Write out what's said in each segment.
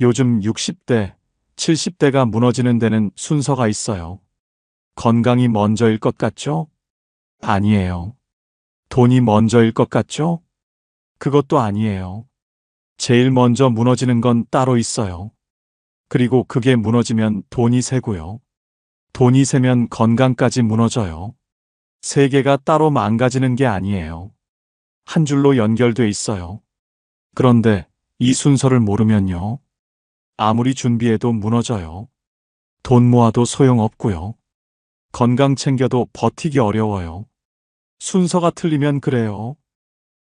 요즘 60대, 70대가 무너지는 데는 순서가 있어요. 건강이 먼저일 것 같죠? 아니에요. 돈이 먼저일 것 같죠? 그것도 아니에요. 제일 먼저 무너지는 건 따로 있어요. 그리고 그게 무너지면 돈이 새고요. 돈이 새면 건강까지 무너져요. 세 개가 따로 망가지는 게 아니에요. 한 줄로 연결돼 있어요. 그런데 이 순서를 모르면요. 아무리 준비해도 무너져요. 돈 모아도 소용없고요. 건강 챙겨도 버티기 어려워요. 순서가 틀리면 그래요.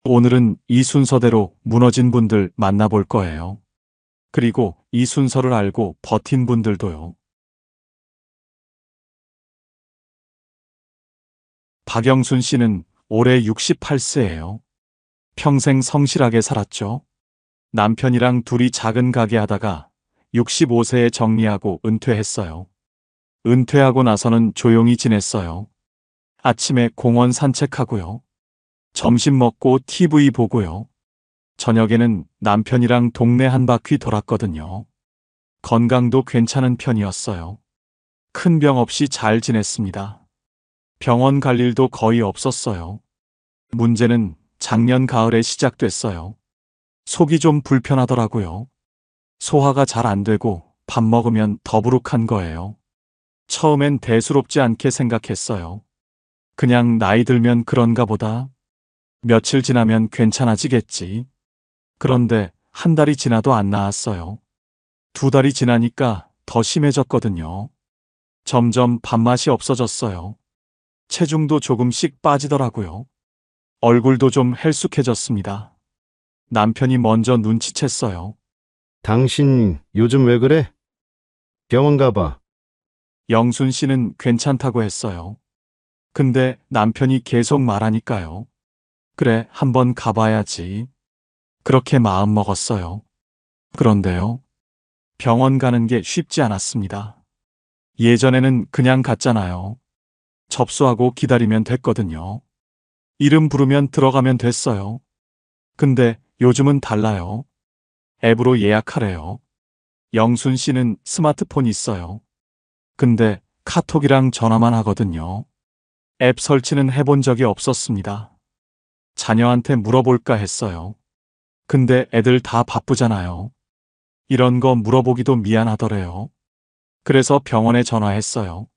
오늘은 이 순서대로 무너진 분들 만나볼 거예요. 그리고 이 순서를 알고 버틴 분들도요. 박영순 씨는 올해 68세예요. 평생 성실하게 살았죠. 남편이랑 둘이 작은 가게 하다가 65세에 정리하고 은퇴했어요. 은퇴하고 나서는 조용히 지냈어요. 아침에 공원 산책하고요. 점심 먹고 TV 보고요. 저녁에는 남편이랑 동네 한 바퀴 돌았거든요. 건강도 괜찮은 편이었어요. 큰 병 없이 잘 지냈습니다. 병원 갈 일도 거의 없었어요. 문제는 작년 가을에 시작됐어요. 속이 좀 불편하더라고요. 소화가 잘 안 되고 밥 먹으면 더부룩한 거예요. 처음엔 대수롭지 않게 생각했어요. 그냥 나이 들면 그런가 보다. 며칠 지나면 괜찮아지겠지. 그런데 한 달이 지나도 안 나았어요. 두 달이 지나니까 더 심해졌거든요. 점점 밥맛이 없어졌어요. 체중도 조금씩 빠지더라고요. 얼굴도 좀 헬쑥해졌습니다. 남편이 먼저 눈치챘어요. 당신 요즘 왜 그래? 병원 가봐. 영순 씨는 괜찮다고 했어요. 근데 남편이 계속 말하니까요. 그래, 한번 가봐야지. 그렇게 마음 먹었어요. 그런데요. 병원 가는 게 쉽지 않았습니다. 예전에는 그냥 갔잖아요. 접수하고 기다리면 됐거든요. 이름 부르면 들어가면 됐어요. 근데 요즘은 달라요. 앱으로 예약하래요. 영순 씨는 스마트폰 있어요. 근데 카톡이랑 전화만 하거든요. 앱 설치는 해본 적이 없었습니다. 자녀한테 물어볼까 했어요. 근데 애들 다 바쁘잖아요. 이런 거 물어보기도 미안하더래요. 그래서 병원에 전화했어요.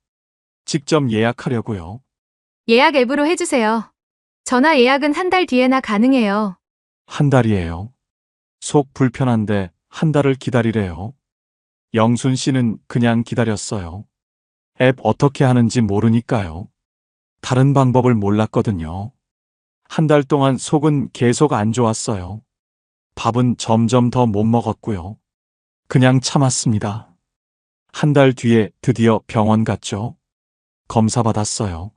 직접 예약하려고요. 예약 앱으로 해주세요. 전화 예약은 한 달 뒤에나 가능해요. 한 달이에요. 속 불편한데 한 달을 기다리래요. 영순 씨는 그냥 기다렸어요. 앱 어떻게 하는지 모르니까요. 다른 방법을 몰랐거든요. 한 달 동안 속은 계속 안 좋았어요. 밥은 점점 더 못 먹었고요. 그냥 참았습니다. 한 달 뒤에 드디어 병원 갔죠. 검사 받았어요.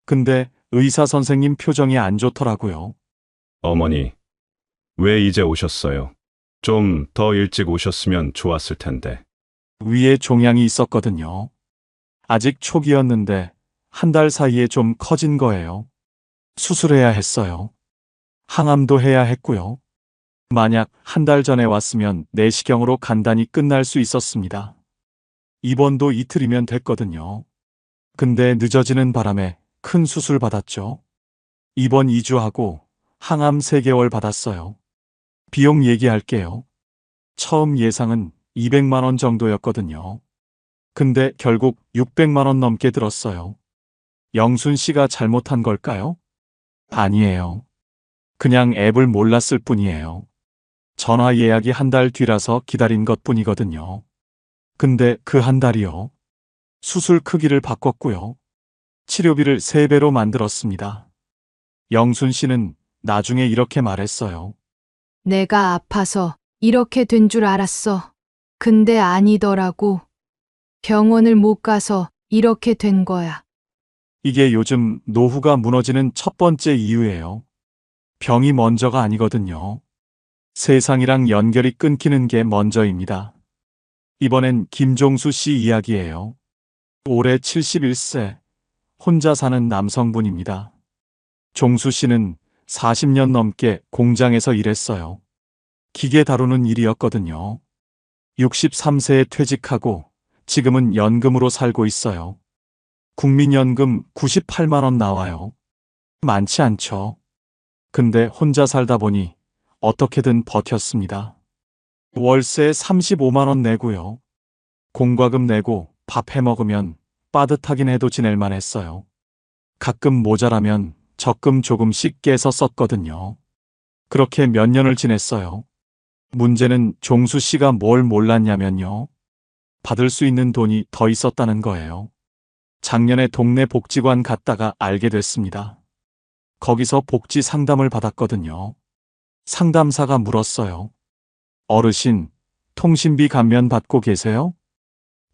근데 의사 선생님 표정이 안 좋더라고요. 어머니, 왜 이제 오셨어요? 좀 더 일찍 오셨으면 좋았을 텐데. 위에 종양이 있었거든요. 아직 초기였는데 한 달 사이에 좀 커진 거예요. 수술해야 했어요. 항암도 해야 했고요. 만약 한 달 전에 왔으면 내시경으로 간단히 끝날 수 있었습니다. 입원도 이틀이면 됐거든요. 근데 늦어지는 바람에 큰 수술 받았죠. 입원 2주하고 항암 3개월 받았어요. 비용 얘기할게요. 처음 예상은 200만 원 정도였거든요. 근데 결국 600만 원 넘게 들었어요. 영순 씨가 잘못한 걸까요? 아니에요. 그냥 앱을 몰랐을 뿐이에요. 전화 예약이 한 달 뒤라서 기다린 것 뿐이거든요. 근데 그 한 달이요. 수술 크기를 바꿨고요. 치료비를 3배로 만들었습니다. 영순 씨는 나중에 이렇게 말했어요. 내가 아파서 이렇게 된 줄 알았어. 근데 아니더라고. 병원을 못 가서 이렇게 된 거야. 이게 요즘 노후가 무너지는 첫 번째 이유예요. 병이 먼저가 아니거든요. 세상이랑 연결이 끊기는 게 먼저입니다. 이번엔 김종수 씨 이야기예요. 올해 71세, 혼자 사는 남성분입니다. 종수 씨는 40년 넘게 공장에서 일했어요. 기계 다루는 일이었거든요. 63세에 퇴직하고 지금은 연금으로 살고 있어요. 국민연금 98만 원 나와요. 많지 않죠. 근데 혼자 살다 보니 어떻게든 버텼습니다. 월세 35만 원 내고요. 공과금 내고 밥 해 먹으면 빠듯하긴 해도 지낼만 했어요. 가끔 모자라면 적금 조금씩 깨서 썼거든요. 그렇게 몇 년을 지냈어요. 문제는 종수 씨가 뭘 몰랐냐면요. 받을 수 있는 돈이 더 있었다는 거예요. 작년에 동네 복지관 갔다가 알게 됐습니다. 거기서 복지 상담을 받았거든요. 상담사가 물었어요. 어르신, 통신비 감면 받고 계세요?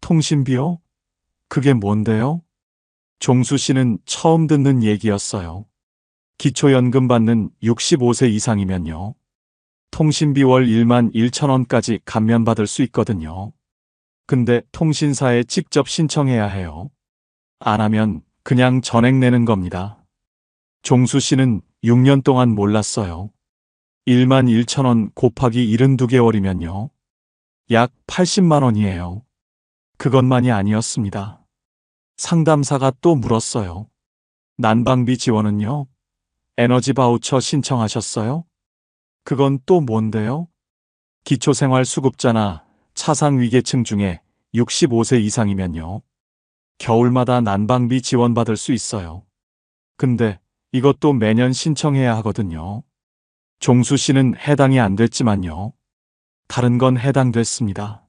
통신비요? 그게 뭔데요? 종수 씨는 처음 듣는 얘기였어요. 기초연금 받는 65세 이상이면요. 통신비 월 1만 1천 원까지 감면받을 수 있거든요. 근데 통신사에 직접 신청해야 해요. 안 하면 그냥 전액 내는 겁니다. 종수 씨는 6년 동안 몰랐어요. 1만 1천 원 곱하기 72개월이면요. 약 80만 원이에요. 그것만이 아니었습니다. 상담사가 또 물었어요. 난방비 지원은요? 에너지 바우처 신청하셨어요? 그건 또 뭔데요? 기초생활수급자나 차상위계층 중에 65세 이상이면요. 겨울마다 난방비 지원받을 수 있어요. 근데 이것도 매년 신청해야 하거든요. 종수 씨는 해당이 안 됐지만요. 다른 건 해당됐습니다.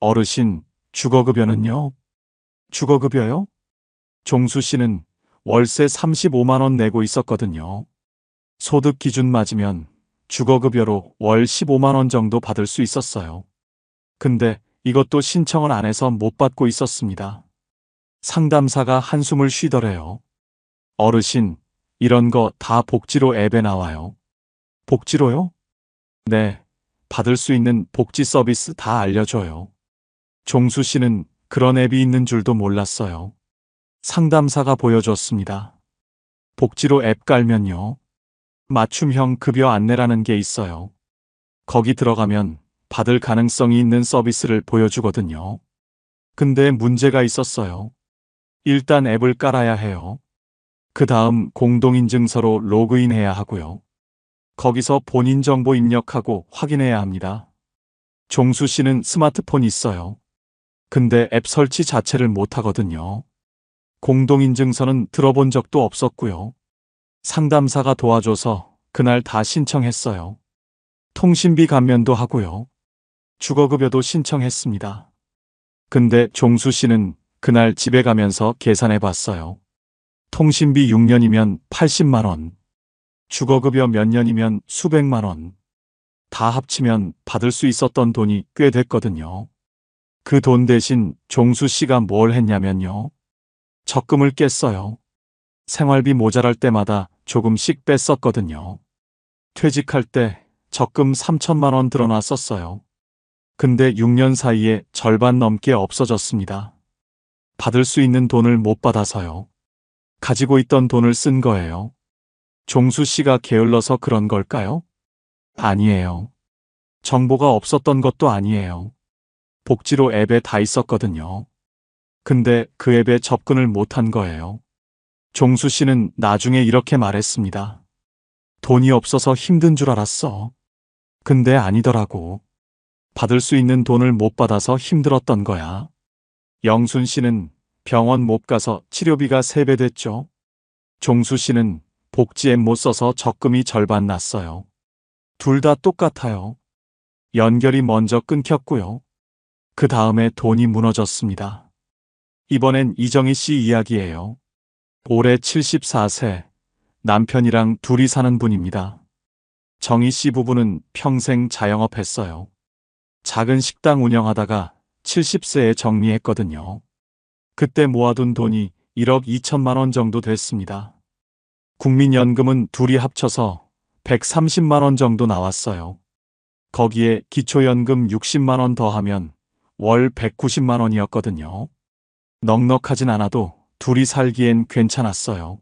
어르신, 주거급여는요? 주거급여요? 종수 씨는 월세 35만 원 내고 있었거든요. 소득 기준 맞으면 주거급여로 월 15만 원 정도 받을 수 있었어요. 근데 이것도 신청을 안 해서 못 받고 있었습니다. 상담사가 한숨을 쉬더래요. 어르신, 이런 거 다 복지로 앱에 나와요. 복지로요? 네, 받을 수 있는 복지 서비스 다 알려줘요. 종수 씨는 그런 앱이 있는 줄도 몰랐어요. 상담사가 보여줬습니다. 복지로 앱 깔면요. 맞춤형 급여 안내라는 게 있어요. 거기 들어가면 받을 가능성이 있는 서비스를 보여주거든요. 근데 문제가 있었어요. 일단 앱을 깔아야 해요. 그 다음 공동인증서로 로그인해야 하고요. 거기서 본인 정보 입력하고 확인해야 합니다. 종수 씨는 스마트폰 있어요. 근데 앱 설치 자체를 못 하거든요. 공동인증서는 들어본 적도 없었고요. 상담사가 도와줘서 그날 다 신청했어요. 통신비 감면도 하고요. 주거급여도 신청했습니다. 근데 종수 씨는 그날 집에 가면서 계산해 봤어요. 통신비 6년이면 80만 원. 주거급여 몇 년이면 수백만 원. 다 합치면 받을 수 있었던 돈이 꽤 됐거든요. 그 돈 대신 종수 씨가 뭘 했냐면요. 적금을 깼어요. 생활비 모자랄 때마다 조금씩 뺐었거든요. 퇴직할 때 적금 3천만 원 들어놔 썼어요. 근데 6년 사이에 절반 넘게 없어졌습니다. 받을 수 있는 돈을 못 받아서요. 가지고 있던 돈을 쓴 거예요. 종수 씨가 게을러서 그런 걸까요? 아니에요. 정보가 없었던 것도 아니에요. 복지로 앱에 다 있었거든요. 근데 그 앱에 접근을 못한 거예요. 종수 씨는 나중에 이렇게 말했습니다. 돈이 없어서 힘든 줄 알았어. 근데 아니더라고. 받을 수 있는 돈을 못 받아서 힘들었던 거야. 영순 씨는 병원 못 가서 치료비가 3배 됐죠. 종수 씨는 복지 앱 못 써서 적금이 절반 났어요. 둘 다 똑같아요. 연결이 먼저 끊겼고요. 그 다음에 돈이 무너졌습니다. 이번엔 이정희 씨 이야기예요. 올해 74세, 남편이랑 둘이 사는 분입니다. 정희 씨 부부는 평생 자영업 했어요. 작은 식당 운영하다가 70세에 정리했거든요. 그때 모아둔 돈이 1억 2천만 원 정도 됐습니다. 국민연금은 둘이 합쳐서 130만 원 정도 나왔어요. 거기에 기초연금 60만 원 더하면 월 190만 원이었거든요. 넉넉하진 않아도 둘이 살기엔 괜찮았어요.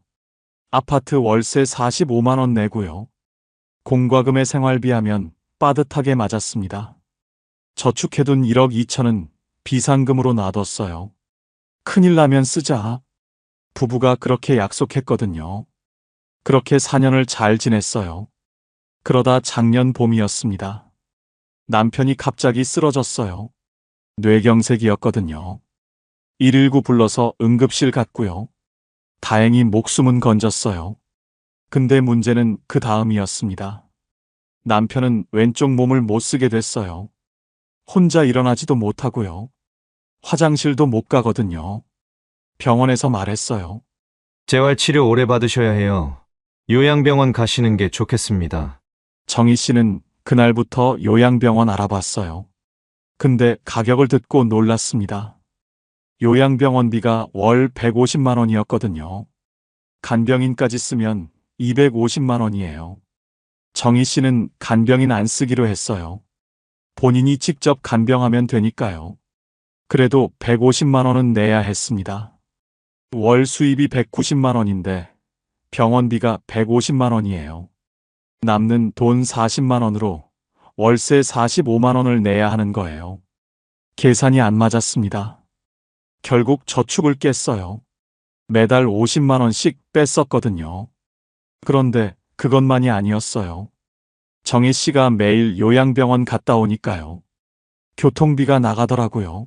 아파트 월세 45만 원 내고요. 공과금에 생활비 하면 빠듯하게 맞았습니다. 저축해둔 1억 2천은 비상금으로 놔뒀어요. 큰일 나면 쓰자. 부부가 그렇게 약속했거든요. 그렇게 4년을 잘 지냈어요. 그러다 작년 봄이었습니다. 남편이 갑자기 쓰러졌어요. 뇌경색이었거든요. 119 불러서 응급실 갔고요. 다행히 목숨은 건졌어요. 근데 문제는 그 다음이었습니다. 남편은 왼쪽 몸을 못 쓰게 됐어요. 혼자 일어나지도 못하고요. 화장실도 못 가거든요. 병원에서 말했어요. 재활치료 오래 받으셔야 해요. 요양병원 가시는 게 좋겠습니다. 정희 씨는 그날부터 요양병원 알아봤어요. 근데 가격을 듣고 놀랐습니다. 요양병원비가 월 150만 원이었거든요. 간병인까지 쓰면 250만 원이에요. 정희 씨는 간병인 안 쓰기로 했어요. 본인이 직접 간병하면 되니까요. 그래도 150만 원은 내야 했습니다. 월 수입이 190만 원인데 병원비가 150만 원이에요. 남는 돈 40만 원으로 월세 45만 원을 내야 하는 거예요. 계산이 안 맞았습니다. 결국 저축을 깼어요. 매달 50만 원씩 뺐었거든요. 그런데 그것만이 아니었어요. 정희 씨가 매일 요양병원 갔다 오니까요. 교통비가 나가더라고요.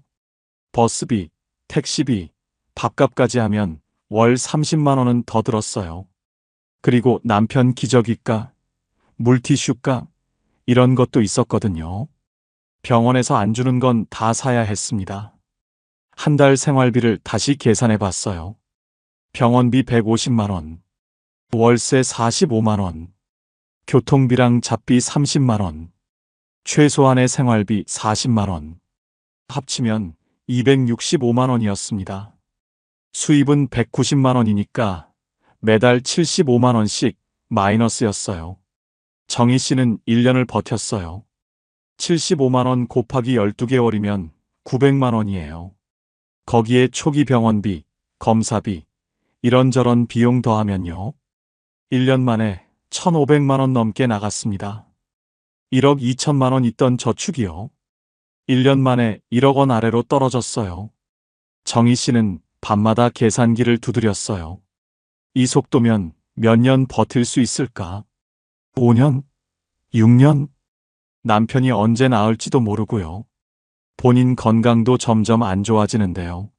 버스비, 택시비, 밥값까지 하면 월 30만 원은 더 들었어요. 그리고 남편 기저귀값, 물티슈값, 이런 것도 있었거든요. 병원에서 안 주는 건 다 사야 했습니다. 한 달 생활비를 다시 계산해 봤어요. 병원비 150만 원, 월세 45만 원, 교통비랑 잡비 30만 원, 최소한의 생활비 40만 원. 합치면 265만 원이었습니다. 수입은 190만 원이니까 매달 75만 원씩 마이너스였어요. 정희 씨는 1년을 버텼어요. 75만 원 곱하기 12개월이면 900만 원이에요. 거기에 초기 병원비, 검사비, 이런저런 비용 더하면요. 1년 만에 1,500만 원 넘게 나갔습니다. 1억 2천만 원 있던 저축이요. 1년 만에 1억 원 아래로 떨어졌어요. 정희 씨는 밤마다 계산기를 두드렸어요. 이 속도면 몇 년 버틸 수 있을까? 5년? 6년? 남편이 언제 나을지도 모르고요. 본인 건강도 점점 안 좋아지는데요.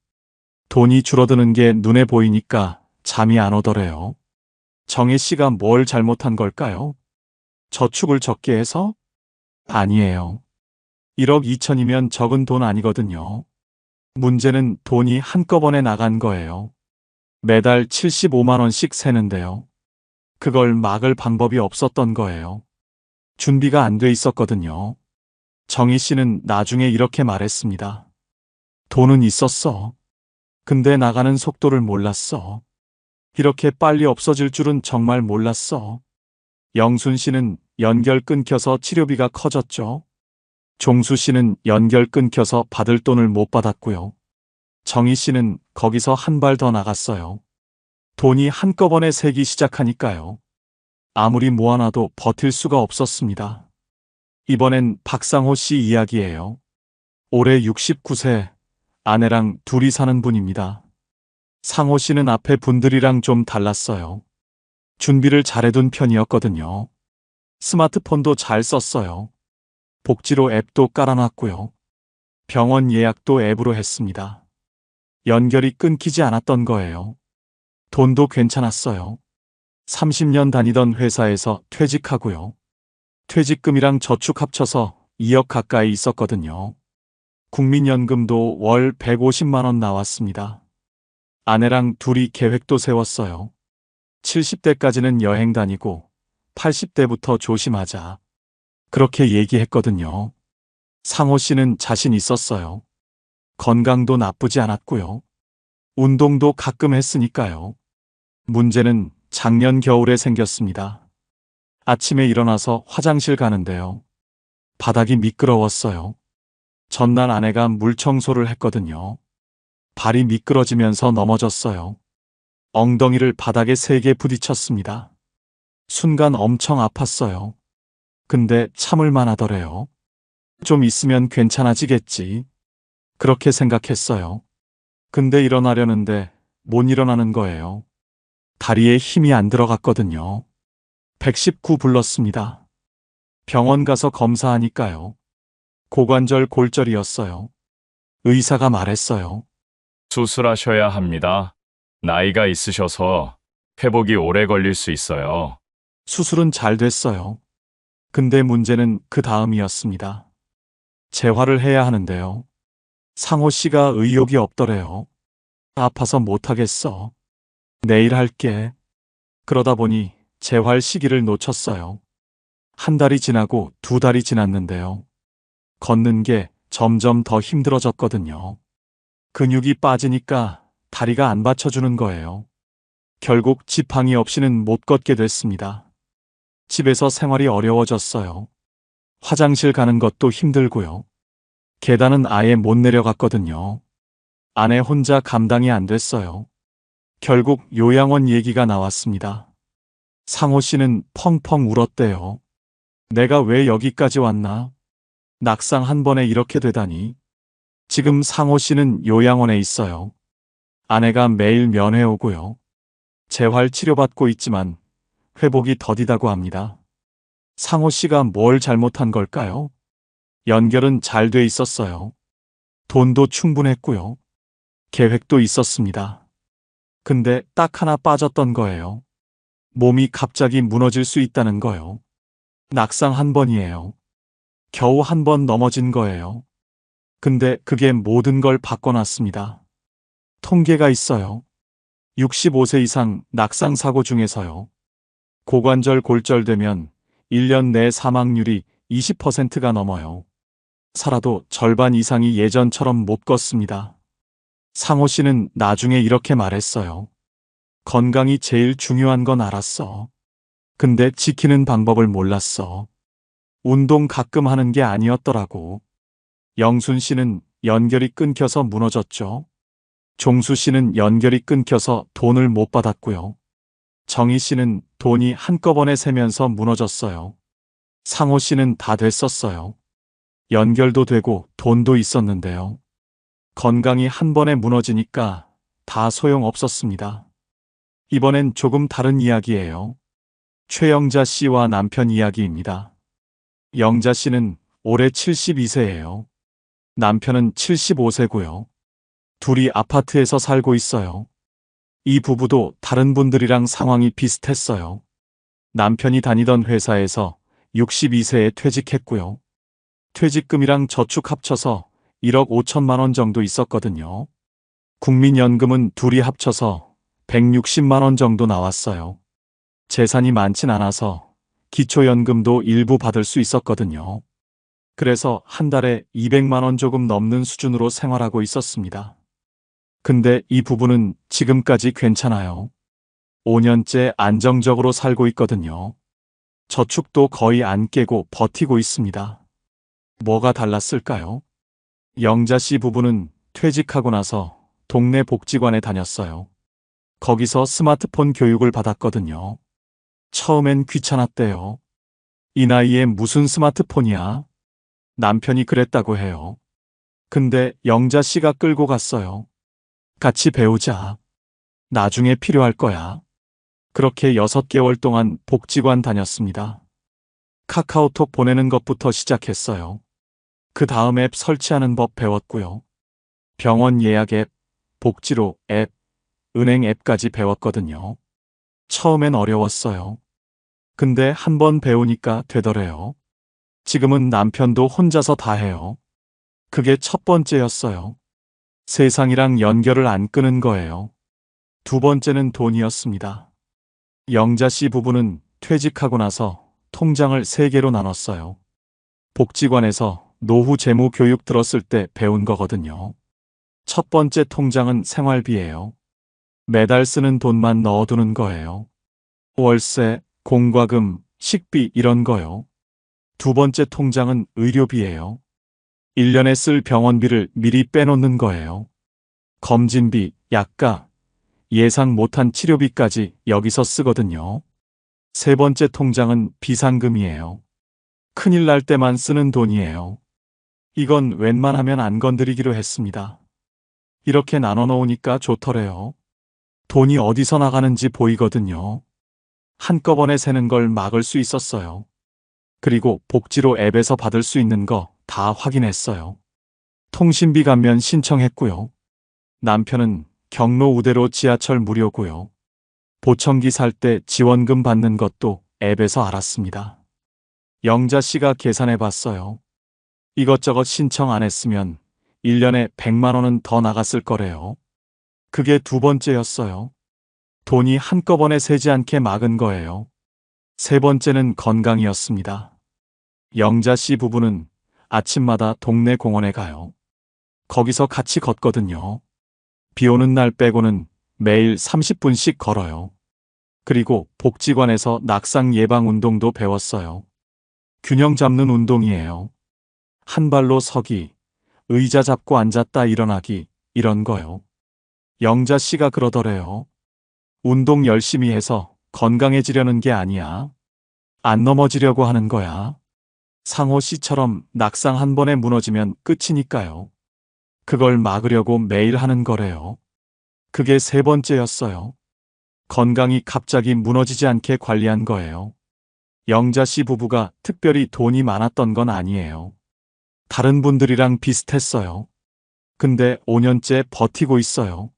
돈이 줄어드는 게 눈에 보이니까 잠이 안 오더래요. 정혜 씨가 뭘 잘못한 걸까요? 저축을 적게 해서? 아니에요. 1억 2천이면 적은 돈 아니거든요. 문제는 돈이 한꺼번에 나간 거예요. 매달 75만 원씩 새는데요. 그걸 막을 방법이 없었던 거예요. 준비가 안 돼 있었거든요. 정희 씨는 나중에 이렇게 말했습니다. 돈은 있었어. 근데 나가는 속도를 몰랐어. 이렇게 빨리 없어질 줄은 정말 몰랐어. 영순 씨는 연결 끊겨서 치료비가 커졌죠. 종수 씨는 연결 끊겨서 받을 돈을 못 받았고요. 정희 씨는 거기서 한 발 더 나갔어요. 돈이 한꺼번에 새기 시작하니까요. 아무리 모아놔도 버틸 수가 없었습니다. 이번엔 박상호 씨 이야기예요. 올해 69세, 아내랑 둘이 사는 분입니다. 상호 씨는 앞에 분들이랑 좀 달랐어요. 준비를 잘해둔 편이었거든요. 스마트폰도 잘 썼어요. 복지로 앱도 깔아놨고요. 병원 예약도 앱으로 했습니다. 연결이 끊기지 않았던 거예요. 돈도 괜찮았어요. 30년 다니던 회사에서 퇴직하고요. 퇴직금이랑 저축 합쳐서 2억 가까이 있었거든요. 국민연금도 월 150만 원 나왔습니다. 아내랑 둘이 계획도 세웠어요. 70대까지는 여행 다니고 80대부터 조심하자. 그렇게 얘기했거든요. 상호 씨는 자신 있었어요. 건강도 나쁘지 않았고요. 운동도 가끔 했으니까요. 문제는 작년 겨울에 생겼습니다. 아침에 일어나서 화장실 가는데요. 바닥이 미끄러웠어요. 전날 아내가 물 청소를 했거든요. 발이 미끄러지면서 넘어졌어요. 엉덩이를 바닥에 세게 부딪혔습니다. 순간 엄청 아팠어요. 근데 참을 만하더래요. 좀 있으면 괜찮아지겠지. 그렇게 생각했어요. 근데 일어나려는데 못 일어나는 거예요. 다리에 힘이 안 들어갔거든요. 119 불렀습니다. 병원 가서 검사하니까요. 고관절 골절이었어요. 의사가 말했어요. 수술하셔야 합니다. 나이가 있으셔서 회복이 오래 걸릴 수 있어요. 수술은 잘 됐어요. 근데 문제는 그 다음이었습니다. 재활을 해야 하는데요. 상호 씨가 의욕이 없더래요. 아파서 못하겠어. 내일 할게. 그러다 보니 재활 시기를 놓쳤어요. 한 달이 지나고 두 달이 지났는데요. 걷는 게 점점 더 힘들어졌거든요. 근육이 빠지니까 다리가 안 받쳐주는 거예요. 결국 지팡이 없이는 못 걷게 됐습니다. 집에서 생활이 어려워졌어요. 화장실 가는 것도 힘들고요. 계단은 아예 못 내려갔거든요. 아내 혼자 감당이 안 됐어요. 결국 요양원 얘기가 나왔습니다. 상호 씨는 펑펑 울었대요. 내가 왜 여기까지 왔나? 낙상 한 번에 이렇게 되다니. 지금 상호 씨는 요양원에 있어요. 아내가 매일 면회 오고요. 재활 치료받고 있지만 회복이 더디다고 합니다. 상호 씨가 뭘 잘못한 걸까요? 연결은 잘 돼 있었어요. 돈도 충분했고요. 계획도 있었습니다. 근데 딱 하나 빠졌던 거예요. 몸이 갑자기 무너질 수 있다는 거요. 낙상 한 번이에요. 겨우 한 번 넘어진 거예요. 근데 그게 모든 걸 바꿔놨습니다. 통계가 있어요. 65세 이상 낙상 사고 중에서요. 고관절 골절되면 1년 내 사망률이 20%가 넘어요. 살아도 절반 이상이 예전처럼 못 걷습니다. 상호 씨는 나중에 이렇게 말했어요. 건강이 제일 중요한 건 알았어. 근데 지키는 방법을 몰랐어. 운동 가끔 하는 게 아니었더라고. 영순 씨는 연결이 끊겨서 무너졌죠. 종수 씨는 연결이 끊겨서 돈을 못 받았고요. 정희 씨는 돈이 한꺼번에 새면서 무너졌어요. 상호 씨는 다 됐었어요. 연결도 되고 돈도 있었는데요. 건강이 한 번에 무너지니까 다 소용없었습니다. 이번엔 조금 다른 이야기예요. 최영자 씨와 남편 이야기입니다. 영자 씨는 올해 72세예요. 남편은 75세고요. 둘이 아파트에서 살고 있어요. 이 부부도 다른 분들이랑 상황이 비슷했어요. 남편이 다니던 회사에서 62세에 퇴직했고요. 퇴직금이랑 저축 합쳐서 1억 5천만 원 정도 있었거든요. 국민연금은 둘이 합쳐서 160만 원 정도 나왔어요. 재산이 많진 않아서 기초연금도 일부 받을 수 있었거든요. 그래서 한 달에 200만 원 조금 넘는 수준으로 생활하고 있었습니다. 근데 이 부부는 지금까지 괜찮아요. 5년째 안정적으로 살고 있거든요. 저축도 거의 안 깨고 버티고 있습니다. 뭐가 달랐을까요? 영자 씨 부부는 퇴직하고 나서 동네 복지관에 다녔어요. 거기서 스마트폰 교육을 받았거든요. 처음엔 귀찮았대요. 이 나이에 무슨 스마트폰이야? 남편이 그랬다고 해요. 근데 영자 씨가 끌고 갔어요. 같이 배우자. 나중에 필요할 거야. 그렇게 6개월 동안 복지관 다녔습니다. 카카오톡 보내는 것부터 시작했어요. 그 다음 앱 설치하는 법 배웠고요. 병원 예약 앱, 복지로 앱, 은행 앱까지 배웠거든요. 처음엔 어려웠어요. 근데 한 번 배우니까 되더래요. 지금은 남편도 혼자서 다 해요. 그게 첫 번째였어요. 세상이랑 연결을 안 끄는 거예요. 두 번째는 돈이었습니다. 영자 씨 부부는 퇴직하고 나서 통장을 3개로 나눴어요. 복지관에서 노후 재무 교육 들었을 때 배운 거거든요. 첫 번째 통장은 생활비예요. 매달 쓰는 돈만 넣어두는 거예요. 월세, 공과금, 식비 이런 거요. 두 번째 통장은 의료비예요. 1년에 쓸 병원비를 미리 빼놓는 거예요. 검진비, 약가, 예상 못한 치료비까지 여기서 쓰거든요. 세 번째 통장은 비상금이에요. 큰일 날 때만 쓰는 돈이에요. 이건 웬만하면 안 건드리기로 했습니다. 이렇게 나눠 놓으니까 좋더래요. 돈이 어디서 나가는지 보이거든요. 한꺼번에 새는 걸 막을 수 있었어요. 그리고 복지로 앱에서 받을 수 있는 거 다 확인했어요. 통신비 감면 신청했고요. 남편은 경로 우대로 지하철 무료고요. 보청기 살 때 지원금 받는 것도 앱에서 알았습니다. 영자 씨가 계산해 봤어요. 이것저것 신청 안 했으면 1년에 100만 원은 더 나갔을 거래요. 그게 두 번째였어요. 돈이 한꺼번에 새지 않게 막은 거예요. 세 번째는 건강이었습니다. 영자 씨 부부는 아침마다 동네 공원에 가요. 거기서 같이 걷거든요. 비 오는 날 빼고는 매일 30분씩 걸어요. 그리고 복지관에서 낙상 예방 운동도 배웠어요. 균형 잡는 운동이에요. 한 발로 서기, 의자 잡고 앉았다 일어나기, 이런 거요. 영자 씨가 그러더래요. 운동 열심히 해서 건강해지려는 게 아니야. 안 넘어지려고 하는 거야. 상호 씨처럼 낙상 한 번에 무너지면 끝이니까요. 그걸 막으려고 매일 하는 거래요. 그게 세 번째였어요. 건강이 갑자기 무너지지 않게 관리한 거예요. 영자 씨 부부가 특별히 돈이 많았던 건 아니에요. 다른 분들이랑 비슷했어요. 근데 5년째 버티고 있어요.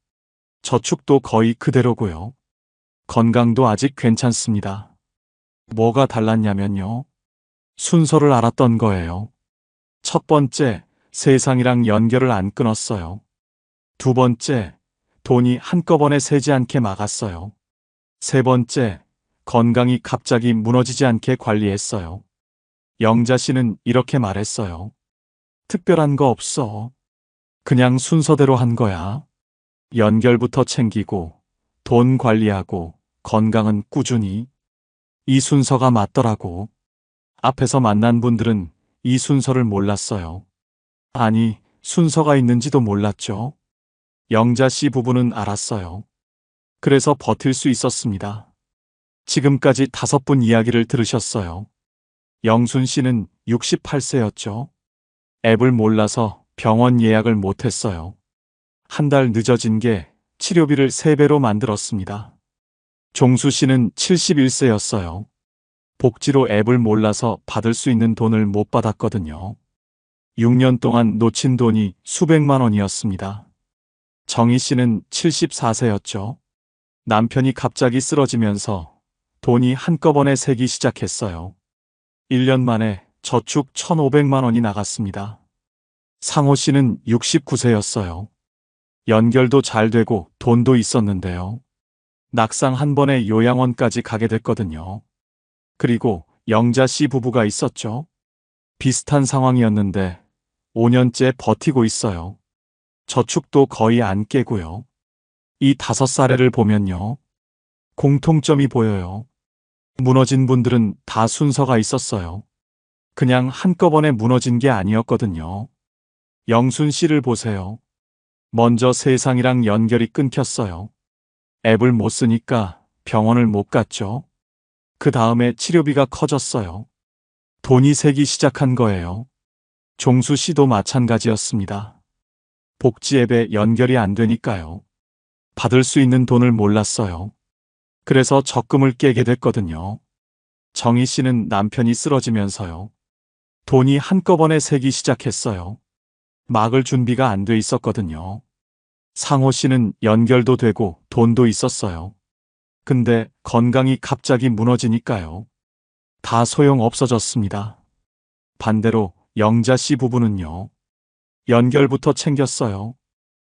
저축도 거의 그대로고요. 건강도 아직 괜찮습니다. 뭐가 달랐냐면요. 순서를 알았던 거예요. 첫 번째, 세상이랑 연결을 안 끊었어요. 두 번째, 돈이 한꺼번에 새지 않게 막았어요. 세 번째, 건강이 갑자기 무너지지 않게 관리했어요. 영자 씨는 이렇게 말했어요. 특별한 거 없어. 그냥 순서대로 한 거야. 연결부터 챙기고, 돈 관리하고, 건강은 꾸준히. 이 순서가 맞더라고. 앞에서 만난 분들은 이 순서를 몰랐어요. 아니, 순서가 있는지도 몰랐죠. 영자 씨 부부는 알았어요. 그래서 버틸 수 있었습니다. 지금까지 5분 이야기를 들으셨어요. 영순 씨는 68세였죠. 앱을 몰라서 병원 예약을 못했어요. 한 달 늦어진 게 치료비를 3배로 만들었습니다. 종수 씨는 71세였어요. 복지로 앱을 몰라서 받을 수 있는 돈을 못 받았거든요. 6년 동안 놓친 돈이 수백만 원이었습니다. 정희 씨는 74세였죠. 남편이 갑자기 쓰러지면서 돈이 한꺼번에 새기 시작했어요. 1년 만에 저축 1,500만 원이 나갔습니다. 상호 씨는 69세였어요. 연결도 잘 되고 돈도 있었는데요. 낙상 한 번에 요양원까지 가게 됐거든요. 그리고 영자 씨 부부가 있었죠. 비슷한 상황이었는데 5년째 버티고 있어요. 저축도 거의 안 깨고요. 이 5사례를 보면요. 공통점이 보여요. 무너진 분들은 다 순서가 있었어요. 그냥 한꺼번에 무너진 게 아니었거든요. 영순 씨를 보세요. 먼저 세상이랑 연결이 끊겼어요. 앱을 못 쓰니까 병원을 못 갔죠. 그 다음에 치료비가 커졌어요. 돈이 새기 시작한 거예요. 종수 씨도 마찬가지였습니다. 복지 앱에 연결이 안 되니까요. 받을 수 있는 돈을 몰랐어요. 그래서 적금을 깨게 됐거든요. 정희 씨는 남편이 쓰러지면서요. 돈이 한꺼번에 새기 시작했어요. 막을 준비가 안 돼 있었거든요. 상호 씨는 연결도 되고 돈도 있었어요. 근데 건강이 갑자기 무너지니까요. 다 소용 없어졌습니다. 반대로 영자 씨 부부는요. 연결부터 챙겼어요.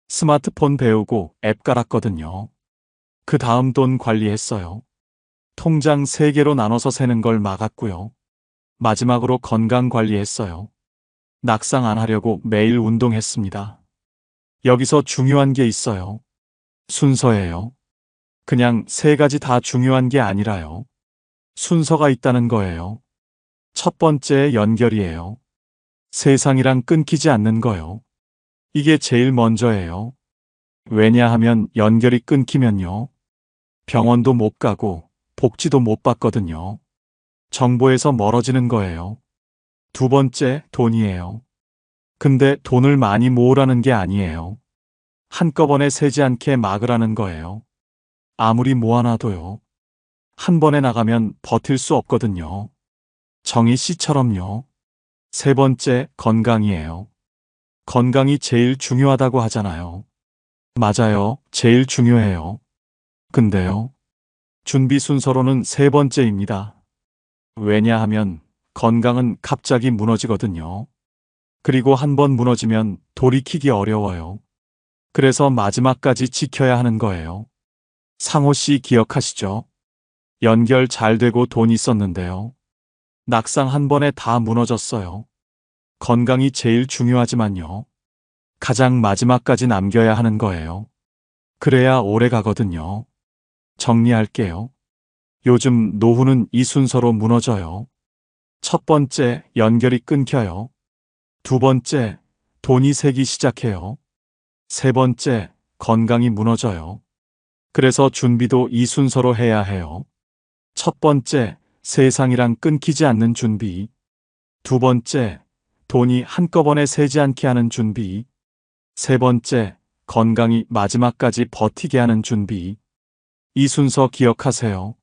스마트폰 배우고 앱 깔았거든요. 그 다음 돈 관리했어요. 통장 3개로 나눠서 세는 걸 막았고요. 마지막으로 건강 관리했어요. 낙상 안 하려고 매일 운동했습니다. 여기서 중요한 게 있어요. 순서예요. 그냥 3가지 다 중요한 게 아니라요. 순서가 있다는 거예요. 첫 번째 연결이에요. 세상이랑 끊기지 않는 거요. 이게 제일 먼저예요. 왜냐하면 연결이 끊기면요. 병원도 못 가고 복지도 못 받거든요. 정보에서 멀어지는 거예요. 두 번째 돈이에요. 근데 돈을 많이 모으라는 게 아니에요. 한꺼번에 세지 않게 막으라는 거예요. 아무리 모아놔도요. 한 번에 나가면 버틸 수 없거든요. 정희 씨처럼요. 세 번째, 건강이에요. 건강이 제일 중요하다고 하잖아요. 맞아요. 제일 중요해요. 근데요. 준비 순서로는 세 번째입니다. 왜냐하면 건강은 갑자기 무너지거든요. 그리고 한 번 무너지면 돌이키기 어려워요. 그래서 마지막까지 지켜야 하는 거예요. 상호 씨 기억하시죠? 연결 잘 되고 돈 있었는데요. 낙상 한 번에 다 무너졌어요. 건강이 제일 중요하지만요. 가장 마지막까지 남겨야 하는 거예요. 그래야 오래 가거든요. 정리할게요. 요즘 노후는 이 순서로 무너져요. 첫 번째, 연결이 끊겨요. 두 번째, 돈이 새기 시작해요. 세 번째, 건강이 무너져요. 그래서 준비도 이 순서로 해야 해요. 첫 번째, 세상이랑 끊기지 않는 준비. 두 번째, 돈이 한꺼번에 새지 않게 하는 준비. 세 번째, 건강이 마지막까지 버티게 하는 준비. 이 순서 기억하세요.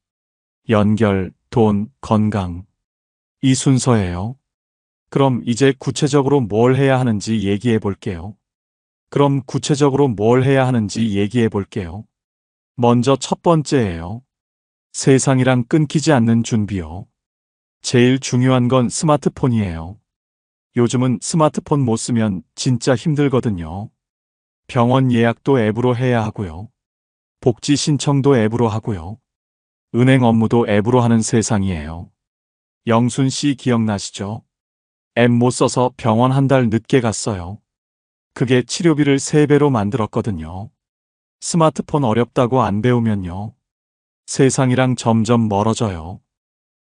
연결, 돈, 건강. 이 순서예요. 그럼 이제 구체적으로 뭘 해야 하는지 얘기해 볼게요. 먼저 첫 번째예요. 세상이랑 끊기지 않는 준비요. 제일 중요한 건 스마트폰이에요. 요즘은 스마트폰 못 쓰면 진짜 힘들거든요. 병원 예약도 앱으로 해야 하고요. 복지 신청도 앱으로 하고요. 은행 업무도 앱으로 하는 세상이에요. 영순 씨 기억나시죠? 앱 못 써서 병원 한 달 늦게 갔어요. 그게 치료비를 3배로 만들었거든요. 스마트폰 어렵다고 안 배우면요. 세상이랑 점점 멀어져요.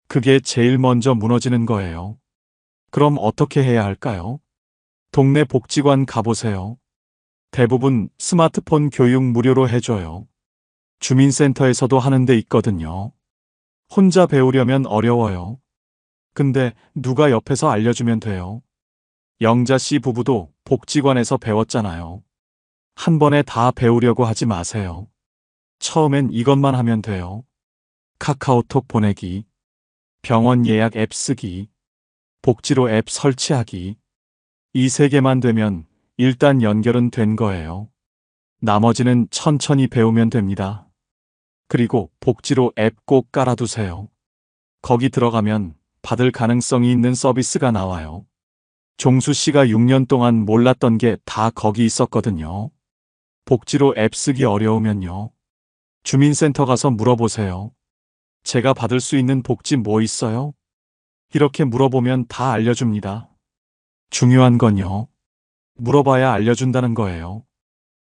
그게 제일 먼저 무너지는 거예요. 그럼 어떻게 해야 할까요? 동네 복지관 가보세요. 대부분 스마트폰 교육 무료로 해줘요. 주민센터에서도 하는 데 있거든요. 혼자 배우려면 어려워요. 근데 누가 옆에서 알려주면 돼요. 영자 씨 부부도 복지관에서 배웠잖아요. 한 번에 다 배우려고 하지 마세요. 처음엔 이것만 하면 돼요. 카카오톡 보내기, 병원 예약 앱 쓰기, 복지로 앱 설치하기. 이 3개만 되면 일단 연결은 된 거예요. 나머지는 천천히 배우면 됩니다. 그리고 복지로 앱 꼭 깔아두세요. 거기 들어가면 받을 가능성이 있는 서비스가 나와요. 종수 씨가 6년 동안 몰랐던 게 다 거기 있었거든요. 복지로 앱 쓰기 어려우면요. 주민센터 가서 물어보세요. 제가 받을 수 있는 복지 뭐 있어요? 이렇게 물어보면 다 알려줍니다. 중요한 건요. 물어봐야 알려준다는 거예요.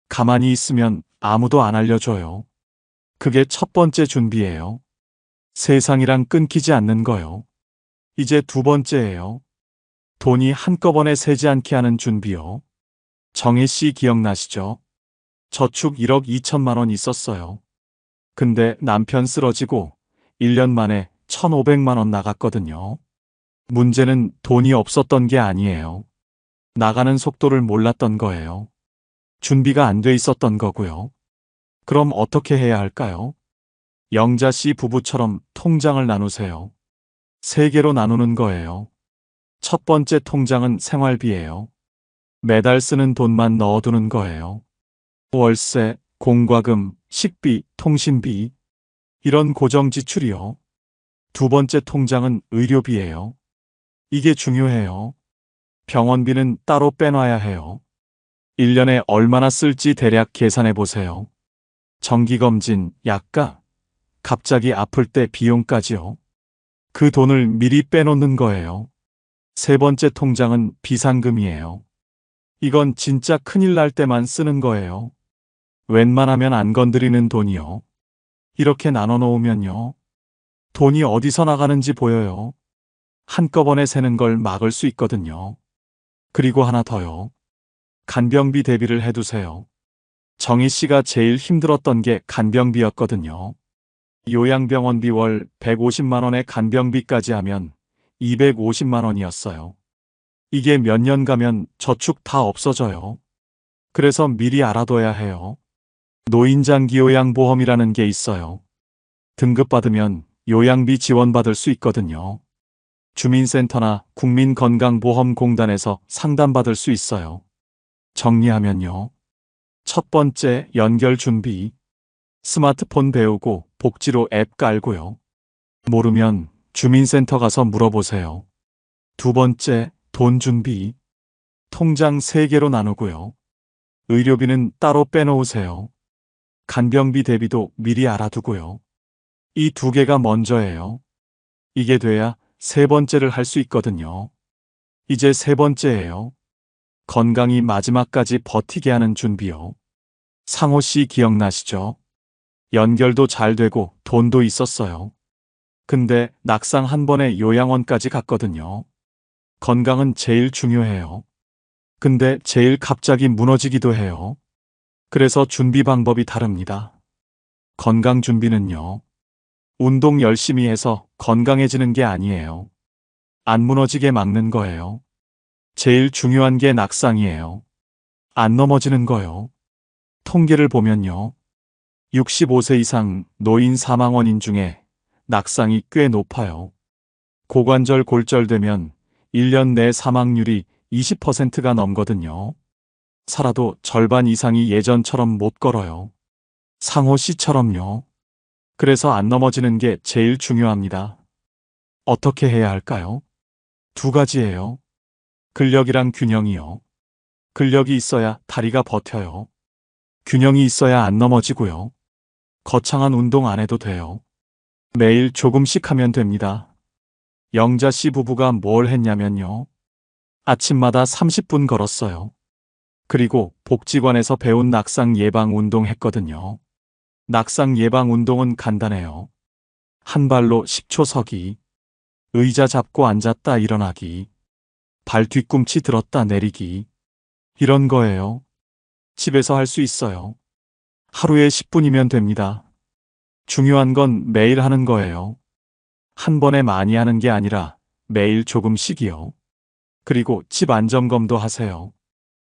가만히 있으면 아무도 안 알려줘요. 그게 첫 번째 준비예요. 세상이랑 끊기지 않는 거요. 이제 두 번째예요. 돈이 한꺼번에 새지 않게 하는 준비요. 정혜 씨 기억나시죠? 저축 1억 2천만 원 있었어요. 근데 남편 쓰러지고 1년 만에 1,500만 원 나갔거든요. 문제는 돈이 없었던 게 아니에요. 나가는 속도를 몰랐던 거예요. 준비가 안 돼 있었던 거고요. 그럼 어떻게 해야 할까요? 영자 씨 부부처럼 통장을 나누세요. 3개로 나누는 거예요. 첫 번째 통장은 생활비예요. 매달 쓰는 돈만 넣어두는 거예요. 월세, 공과금, 식비, 통신비, 이런 고정 지출이요. 두 번째 통장은 의료비예요. 이게 중요해요. 병원비는 따로 빼놔야 해요. 1년에 얼마나 쓸지 대략 계산해 보세요. 정기검진, 약가, 갑자기 아플 때 비용까지요. 그 돈을 미리 빼놓는 거예요. 세 번째 통장은 비상금이에요. 이건 진짜 큰일 날 때만 쓰는 거예요. 웬만하면 안 건드리는 돈이요. 이렇게 나눠 놓으면요. 돈이 어디서 나가는지 보여요. 한꺼번에 새는 걸 막을 수 있거든요. 그리고 하나 더요. 간병비 대비를 해두세요. 정희 씨가 제일 힘들었던 게 간병비였거든요. 요양병원비 월 150만 원의 간병비까지 하면 250만 원이었어요. 이게 몇 년 가면 저축 다 없어져요. 그래서 미리 알아둬야 해요. 노인장기 요양보험이라는 게 있어요. 등급받으면 요양비 지원받을 수 있거든요. 주민센터나 국민건강보험공단에서 상담받을 수 있어요. 정리하면요. 첫 번째, 연결 준비. 스마트폰 배우고 복지로 앱 깔고요. 모르면 주민센터 가서 물어보세요. 두 번째, 돈 준비. 통장 3개로 나누고요. 의료비는 따로 빼놓으세요. 간병비 대비도 미리 알아두고요. 이 2개가 먼저예요. 이게 돼야 세 번째를 할 수 있거든요. 이제 세 번째예요. 건강이 마지막까지 버티게 하는 준비요. 상호 씨 기억나시죠? 연결도 잘 되고 돈도 있었어요. 근데 낙상 한 번에 요양원까지 갔거든요. 건강은 제일 중요해요. 근데 제일 갑자기 무너지기도 해요. 그래서 준비 방법이 다릅니다. 건강 준비는요. 운동 열심히 해서 건강해지는 게 아니에요. 안 무너지게 막는 거예요. 제일 중요한 게 낙상이에요. 안 넘어지는 거요. 통계를 보면요. 65세 이상 노인 사망 원인 중에 낙상이 꽤 높아요. 고관절 골절되면 1년 내 사망률이 20%가 넘거든요. 살아도 절반 이상이 예전처럼 못 걸어요. 상호 씨처럼요. 그래서 안 넘어지는 게 제일 중요합니다. 어떻게 해야 할까요? 2가지예요. 근력이랑 균형이요. 근력이 있어야 다리가 버텨요. 균형이 있어야 안 넘어지고요. 거창한 운동 안 해도 돼요. 매일 조금씩 하면 됩니다. 영자 씨 부부가 뭘 했냐면요. 아침마다 30분 걸었어요. 그리고 복지관에서 배운 낙상 예방 운동 했거든요. 낙상 예방 운동은 간단해요. 한 발로 10초 서기, 의자 잡고 앉았다 일어나기, 발 뒤꿈치 들었다 내리기, 이런 거예요. 집에서 할 수 있어요. 하루에 10분이면 됩니다. 중요한 건 매일 하는 거예요. 한 번에 많이 하는 게 아니라 매일 조금씩이요. 그리고 집 안점검도 하세요.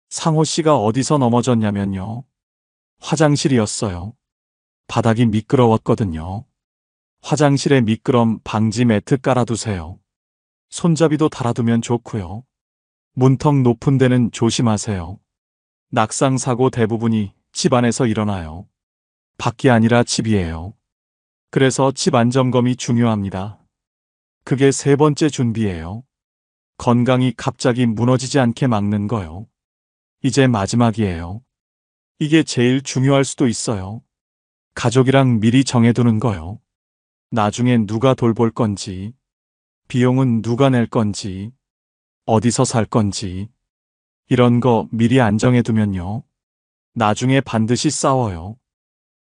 상호 씨가 어디서 넘어졌냐면요. 화장실이었어요. 바닥이 미끄러웠거든요. 화장실에 미끄럼 방지 매트 깔아두세요. 손잡이도 달아두면 좋고요. 문턱 높은 데는 조심하세요. 낙상 사고 대부분이 집 안에서 일어나요. 밖이 아니라 집이에요. 그래서 집 안점검이 중요합니다. 그게 세 번째 준비예요. 건강이 갑자기 무너지지 않게 막는 거요. 이제 마지막이에요. 이게 제일 중요할 수도 있어요. 가족이랑 미리 정해두는 거요. 나중엔 누가 돌볼 건지, 비용은 누가 낼 건지, 어디서 살 건지, 이런 거 미리 안 정해두면요. 나중에 반드시 싸워요.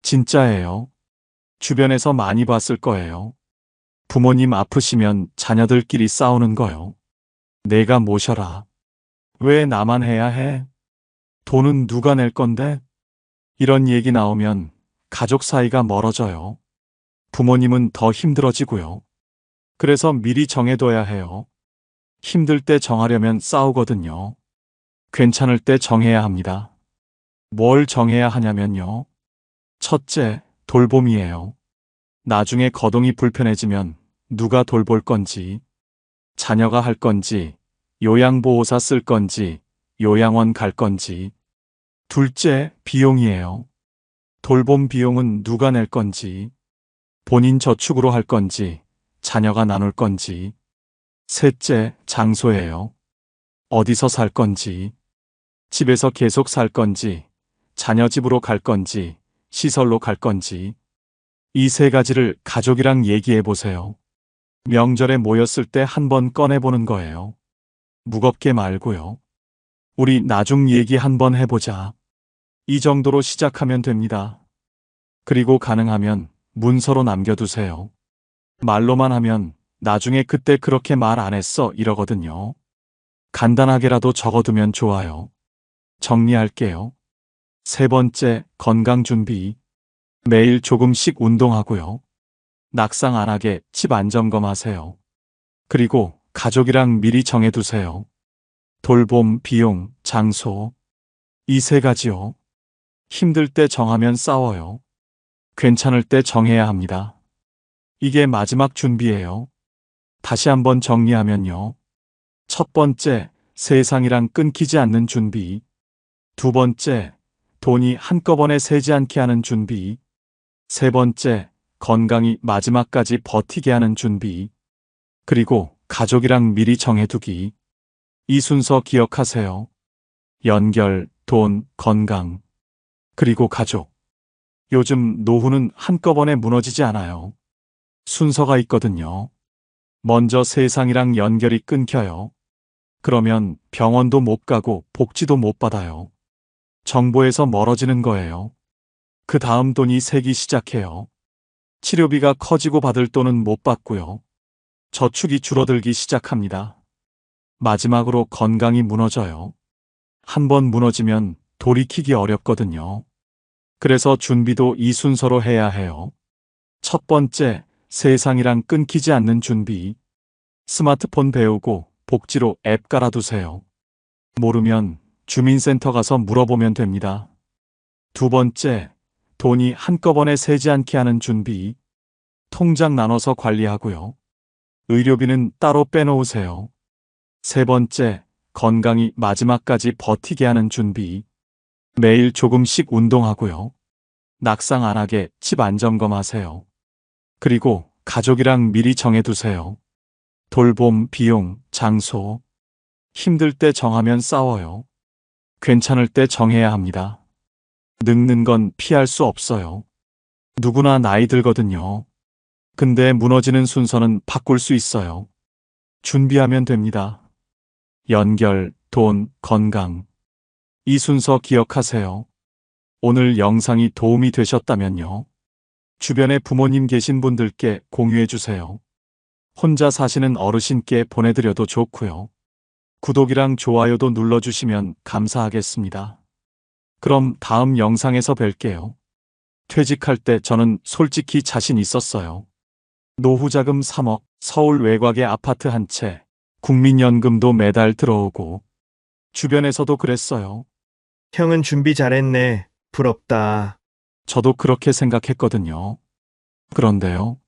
진짜예요. 주변에서 많이 봤을 거예요. 부모님 아프시면 자녀들끼리 싸우는 거요. 내가 모셔라. 왜 나만 해야 해? 돈은 누가 낼 건데? 이런 얘기 나오면 가족 사이가 멀어져요. 부모님은 더 힘들어지고요. 그래서 미리 정해둬야 해요. 힘들 때 정하려면 싸우거든요. 괜찮을 때 정해야 합니다. 뭘 정해야 하냐면요. 첫째, 돌봄이에요. 나중에 거동이 불편해지면 누가 돌볼 건지, 자녀가 할 건지, 요양보호사 쓸 건지, 요양원 갈 건지. 둘째, 비용이에요. 돌봄 비용은 누가 낼 건지, 본인 저축으로 할 건지, 자녀가 나눌 건지. 셋째, 장소예요. 어디서 살 건지, 집에서 계속 살 건지, 자녀 집으로 갈 건지, 시설로 갈 건지. 이 3가지를 가족이랑 얘기해 보세요. 명절에 모였을 때 한번 꺼내보는 거예요. 무겁게 말고요. 우리 나중 얘기 한번 해보자. 이 정도로 시작하면 됩니다. 그리고 가능하면 문서로 남겨두세요. 말로만 하면 나중에 그때 그렇게 말 안 했어 이러거든요. 간단하게라도 적어두면 좋아요. 정리할게요. 세 번째, 건강 준비. 매일 조금씩 운동하고요. 낙상 안 하게 집 안점검하세요. 그리고 가족이랑 미리 정해두세요. 돌봄, 비용, 장소. 이 세 가지요. 힘들 때 정하면 싸워요. 괜찮을 때 정해야 합니다. 이게 마지막 준비예요. 다시 한번 정리하면요. 첫 번째, 세상이랑 끊기지 않는 준비. 두 번째, 돈이 한꺼번에 새지 않게 하는 준비. 세 번째, 건강이 마지막까지 버티게 하는 준비. 그리고 가족이랑 미리 정해두기. 이 순서 기억하세요. 연결, 돈, 건강. 그리고 가족. 요즘 노후는 한꺼번에 무너지지 않아요. 순서가 있거든요. 먼저 세상이랑 연결이 끊겨요. 그러면 병원도 못 가고 복지도 못 받아요. 정보에서 멀어지는 거예요. 그 다음 돈이 새기 시작해요. 치료비가 커지고 받을 돈은 못 받고요. 저축이 줄어들기 시작합니다. 마지막으로 건강이 무너져요. 한번 무너지면 돌이키기 어렵거든요. 그래서 준비도 이 순서로 해야 해요. 첫 번째, 세상이랑 끊기지 않는 준비. 스마트폰 배우고 복지로 앱 깔아두세요. 모르면 주민센터 가서 물어보면 됩니다. 두 번째, 돈이 한꺼번에 새지 않게 하는 준비. 통장 나눠서 관리하고요. 의료비는 따로 빼놓으세요. 세 번째, 건강이 마지막까지 버티게 하는 준비. 매일 조금씩 운동하고요. 낙상 안 하게 집 안점검하세요. 그리고 가족이랑 미리 정해두세요. 돌봄, 비용, 장소. 힘들 때 정하면 싸워요. 괜찮을 때 정해야 합니다. 늙는 건 피할 수 없어요. 누구나 나이 들거든요. 근데 무너지는 순서는 바꿀 수 있어요. 준비하면 됩니다. 연결, 돈, 건강. 이 순서 기억하세요. 오늘 영상이 도움이 되셨다면요. 주변에 부모님 계신 분들께 공유해 주세요. 혼자 사시는 어르신께 보내드려도 좋고요. 구독이랑 좋아요도 눌러주시면 감사하겠습니다. 그럼 다음 영상에서 뵐게요. 퇴직할 때 저는 솔직히 자신 있었어요. 노후 자금 3억, 서울 외곽에 아파트 한 채, 국민연금도 매달 들어오고, 주변에서도 그랬어요. 형은 준비 잘했네. 부럽다. 저도 그렇게 생각했거든요. 그런데요.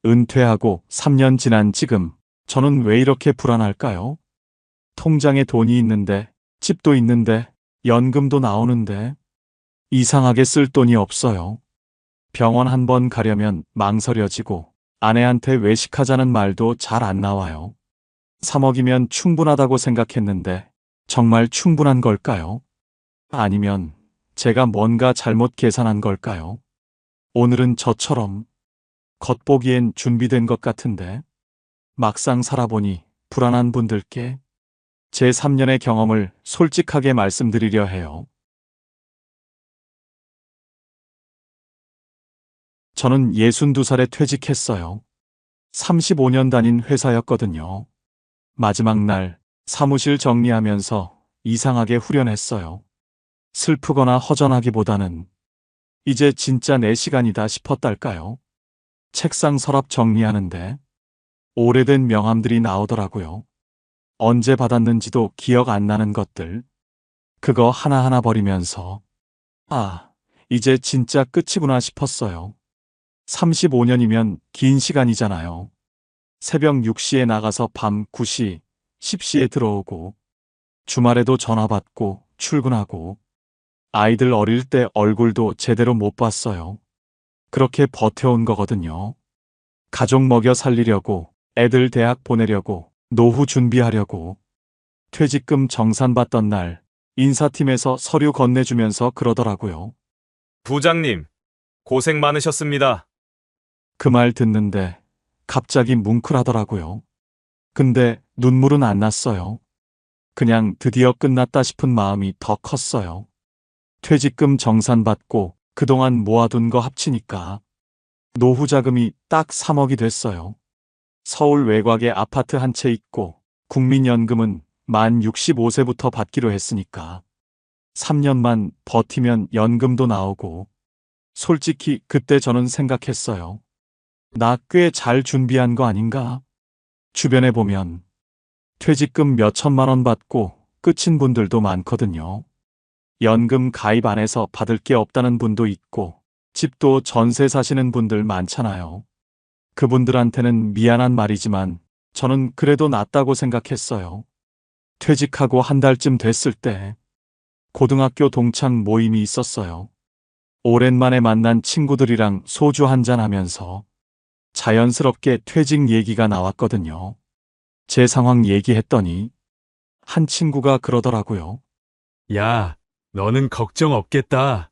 은퇴하고 3년 지난 지금, 저는 왜 이렇게 불안할까요? 통장에 돈이 있는데, 집도 있는데, 연금도 나오는데, 이상하게 쓸 돈이 없어요. 병원 한 번 가려면 망설여지고, 아내한테 외식하자는 말도 잘 안 나와요. 3억이면 충분하다고 생각했는데, 정말 충분한 걸까요? 아니면 제가 뭔가 잘못 계산한 걸까요? 오늘은 저처럼 겉보기엔 준비된 것 같은데 막상 살아보니 불안한 분들께 제 3년의 경험을 솔직하게 말씀드리려 해요. 저는 62살에 퇴직했어요. 35년 다닌 회사였거든요. 마지막 날 사무실 정리하면서 이상하게 후련했어요. 슬프거나 허전하기보다는 이제 진짜 내 시간이다 싶었달까요? 책상 서랍 정리하는데 오래된 명함들이 나오더라고요. 언제 받았는지도 기억 안 나는 것들. 그거 하나하나 버리면서 아, 이제 진짜 끝이구나 싶었어요. 35년이면 긴 시간이잖아요. 새벽 6시에 나가서 밤 9시, 10시에 들어오고 주말에도 전화 받고 출근하고 아이들 어릴 때 얼굴도 제대로 못 봤어요. 그렇게 버텨온 거거든요. 가족 먹여 살리려고, 애들 대학 보내려고, 노후 준비하려고. 퇴직금 정산받던 날 인사팀에서 서류 건네주면서 그러더라고요. 부장님, 고생 많으셨습니다. 그 말 듣는데 갑자기 뭉클하더라고요. 근데 눈물은 안 났어요. 그냥 드디어 끝났다 싶은 마음이 더 컸어요. 퇴직금 정산받고 그동안 모아둔 거 합치니까 노후 자금이 딱 3억이 됐어요. 서울 외곽에 아파트 한 채 있고 국민연금은 만 65세부터 받기로 했으니까 3년만 버티면 연금도 나오고 솔직히 그때 저는 생각했어요. 나 꽤 잘 준비한 거 아닌가? 주변에 보면 퇴직금 몇 천만 원 받고 끝인 분들도 많거든요. 연금 가입 안 해서 받을 게 없다는 분도 있고, 집도 전세 사시는 분들 많잖아요. 그분들한테는 미안한 말이지만 저는 그래도 낫다고 생각했어요. 퇴직하고 한 달쯤 됐을 때 고등학교 동창 모임이 있었어요. 오랜만에 만난 친구들이랑 소주 한잔 하면서 자연스럽게 퇴직 얘기가 나왔거든요. 제 상황 얘기했더니 한 친구가 그러더라고요. 야, 너는 걱정 없겠다.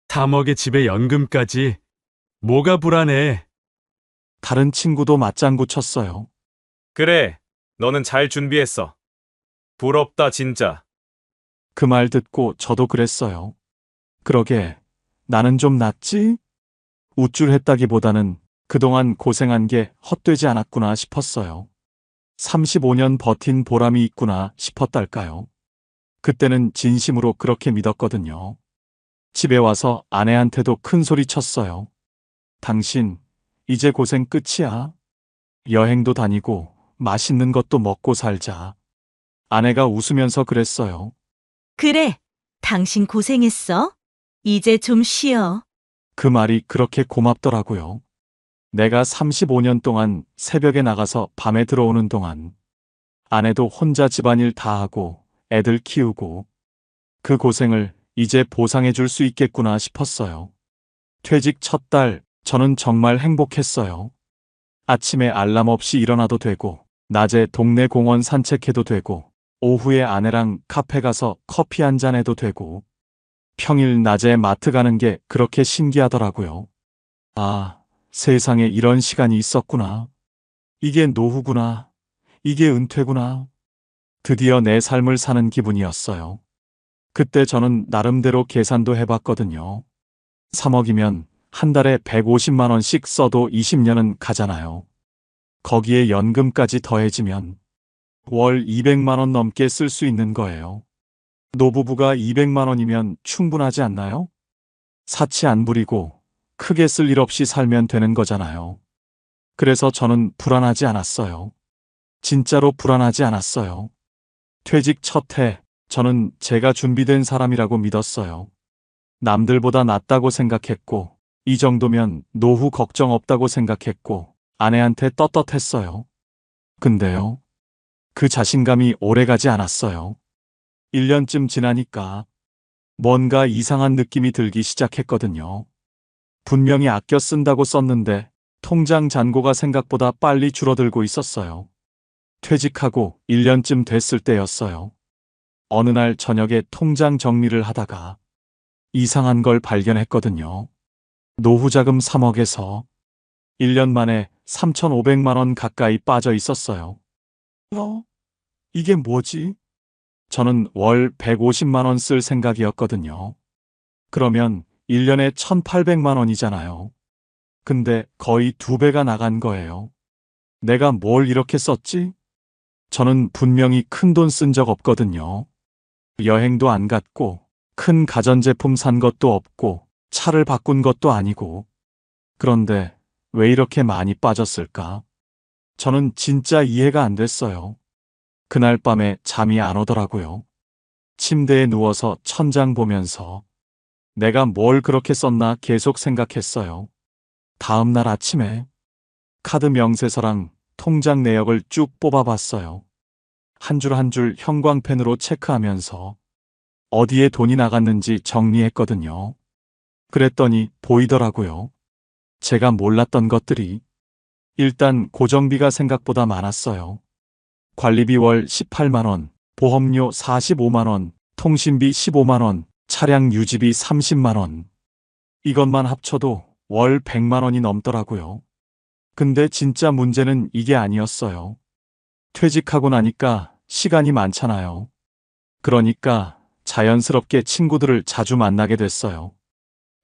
3억에 집에 연금까지. 뭐가 불안해? 다른 친구도 맞장구 쳤어요. 그래, 너는 잘 준비했어. 부럽다, 진짜. 그 말 듣고 저도 그랬어요. 그러게, 나는 좀 낫지? 우쭐했다기보다는 그동안 고생한 게 헛되지 않았구나 싶었어요. 35년 버틴 보람이 있구나 싶었달까요? 그때는 진심으로 그렇게 믿었거든요. 집에 와서 아내한테도 큰 소리 쳤어요. 당신, 이제 고생 끝이야. 여행도 다니고 맛있는 것도 먹고 살자. 아내가 웃으면서 그랬어요. 그래, 당신 고생했어. 이제 좀 쉬어. 그 말이 그렇게 고맙더라고요. 내가 35년 동안 새벽에 나가서 밤에 들어오는 동안 아내도 혼자 집안일 다 하고 애들 키우고 그 고생을 이제 보상해 줄 수 있겠구나 싶었어요. 퇴직 첫 달, 저는 정말 행복했어요. 아침에 알람 없이 일어나도 되고, 낮에 동네 공원 산책해도 되고, 오후에 아내랑 카페 가서 커피 한잔 해도 되고, 평일 낮에 마트 가는 게 그렇게 신기하더라고요. 아, 세상에 이런 시간이 있었구나. 이게 노후구나. 이게 은퇴구나. 드디어 내 삶을 사는 기분이었어요. 그때 저는 나름대로 계산도 해봤거든요. 3억이면 한 달에 150만 원씩 써도 20년은 가잖아요. 거기에 연금까지 더해지면 월 200만 원 넘게 쓸 수 있는 거예요. 노부부가 200만 원이면 충분하지 않나요? 사치 안 부리고 크게 쓸 일 없이 살면 되는 거잖아요. 그래서 저는 불안하지 않았어요. 진짜로 불안하지 않았어요. 퇴직 첫 해, 저는 제가 준비된 사람이라고 믿었어요. 남들보다 낫다고 생각했고, 이 정도면 노후 걱정 없다고 생각했고, 아내한테 떳떳했어요. 근데요, 그 자신감이 오래가지 않았어요. 1년쯤 지나니까 뭔가 이상한 느낌이 들기 시작했거든요. 분명히 아껴 쓴다고 썼는데 통장 잔고가 생각보다 빨리 줄어들고 있었어요. 퇴직하고 1년쯤 됐을 때였어요. 어느 날 저녁에 통장 정리를 하다가 이상한 걸 발견했거든요. 노후자금 3억에서 1년 만에 3,500만 원 가까이 빠져 있었어요. 이게 뭐지? 저는 월 150만 원 쓸 생각이었거든요. 그러면 1년에 1,800만 원이잖아요. 근데 거의 2배가 나간 거예요. 내가 뭘 이렇게 썼지? 저는 분명히 큰 돈 쓴 적 없거든요. 여행도 안 갔고, 큰 가전제품 산 것도 없고, 차를 바꾼 것도 아니고. 그런데 왜 이렇게 많이 빠졌을까? 저는 진짜 이해가 안 됐어요. 그날 밤에 잠이 안 오더라고요. 침대에 누워서 천장 보면서 내가 뭘 그렇게 썼나 계속 생각했어요. 다음 날 아침에 카드 명세서랑 통장 내역을 쭉 뽑아봤어요. 한 줄 한 줄 형광펜으로 체크하면서 어디에 돈이 나갔는지 정리했거든요. 그랬더니 보이더라고요. 제가 몰랐던 것들이. 일단 고정비가 생각보다 많았어요. 관리비 월 18만 원, 보험료 45만 원, 통신비 15만 원, 차량 유지비 30만 원. 이것만 합쳐도 월 100만 원이 넘더라고요. 근데 진짜 문제는 이게 아니었어요. 퇴직하고 나니까 시간이 많잖아요. 그러니까 자연스럽게 친구들을 자주 만나게 됐어요.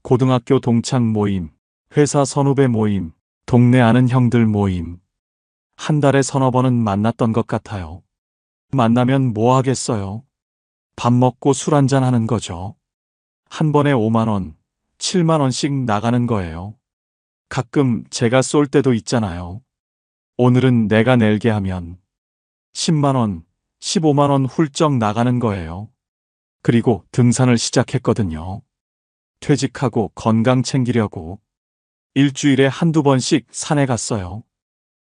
고등학교 동창 모임, 회사 선후배 모임, 동네 아는 형들 모임. 한 달에 서너 번은 만났던 것 같아요. 만나면 뭐 하겠어요? 밥 먹고 술 한잔 하는 거죠. 한 번에 5만 원, 7만 원씩 나가는 거예요. 가끔 제가 쏠 때도 있잖아요. 오늘은 내가 낼게 하면 10만 원, 15만 원 훌쩍 나가는 거예요. 그리고 등산을 시작했거든요. 퇴직하고 건강 챙기려고 일주일에 한두 번씩 산에 갔어요.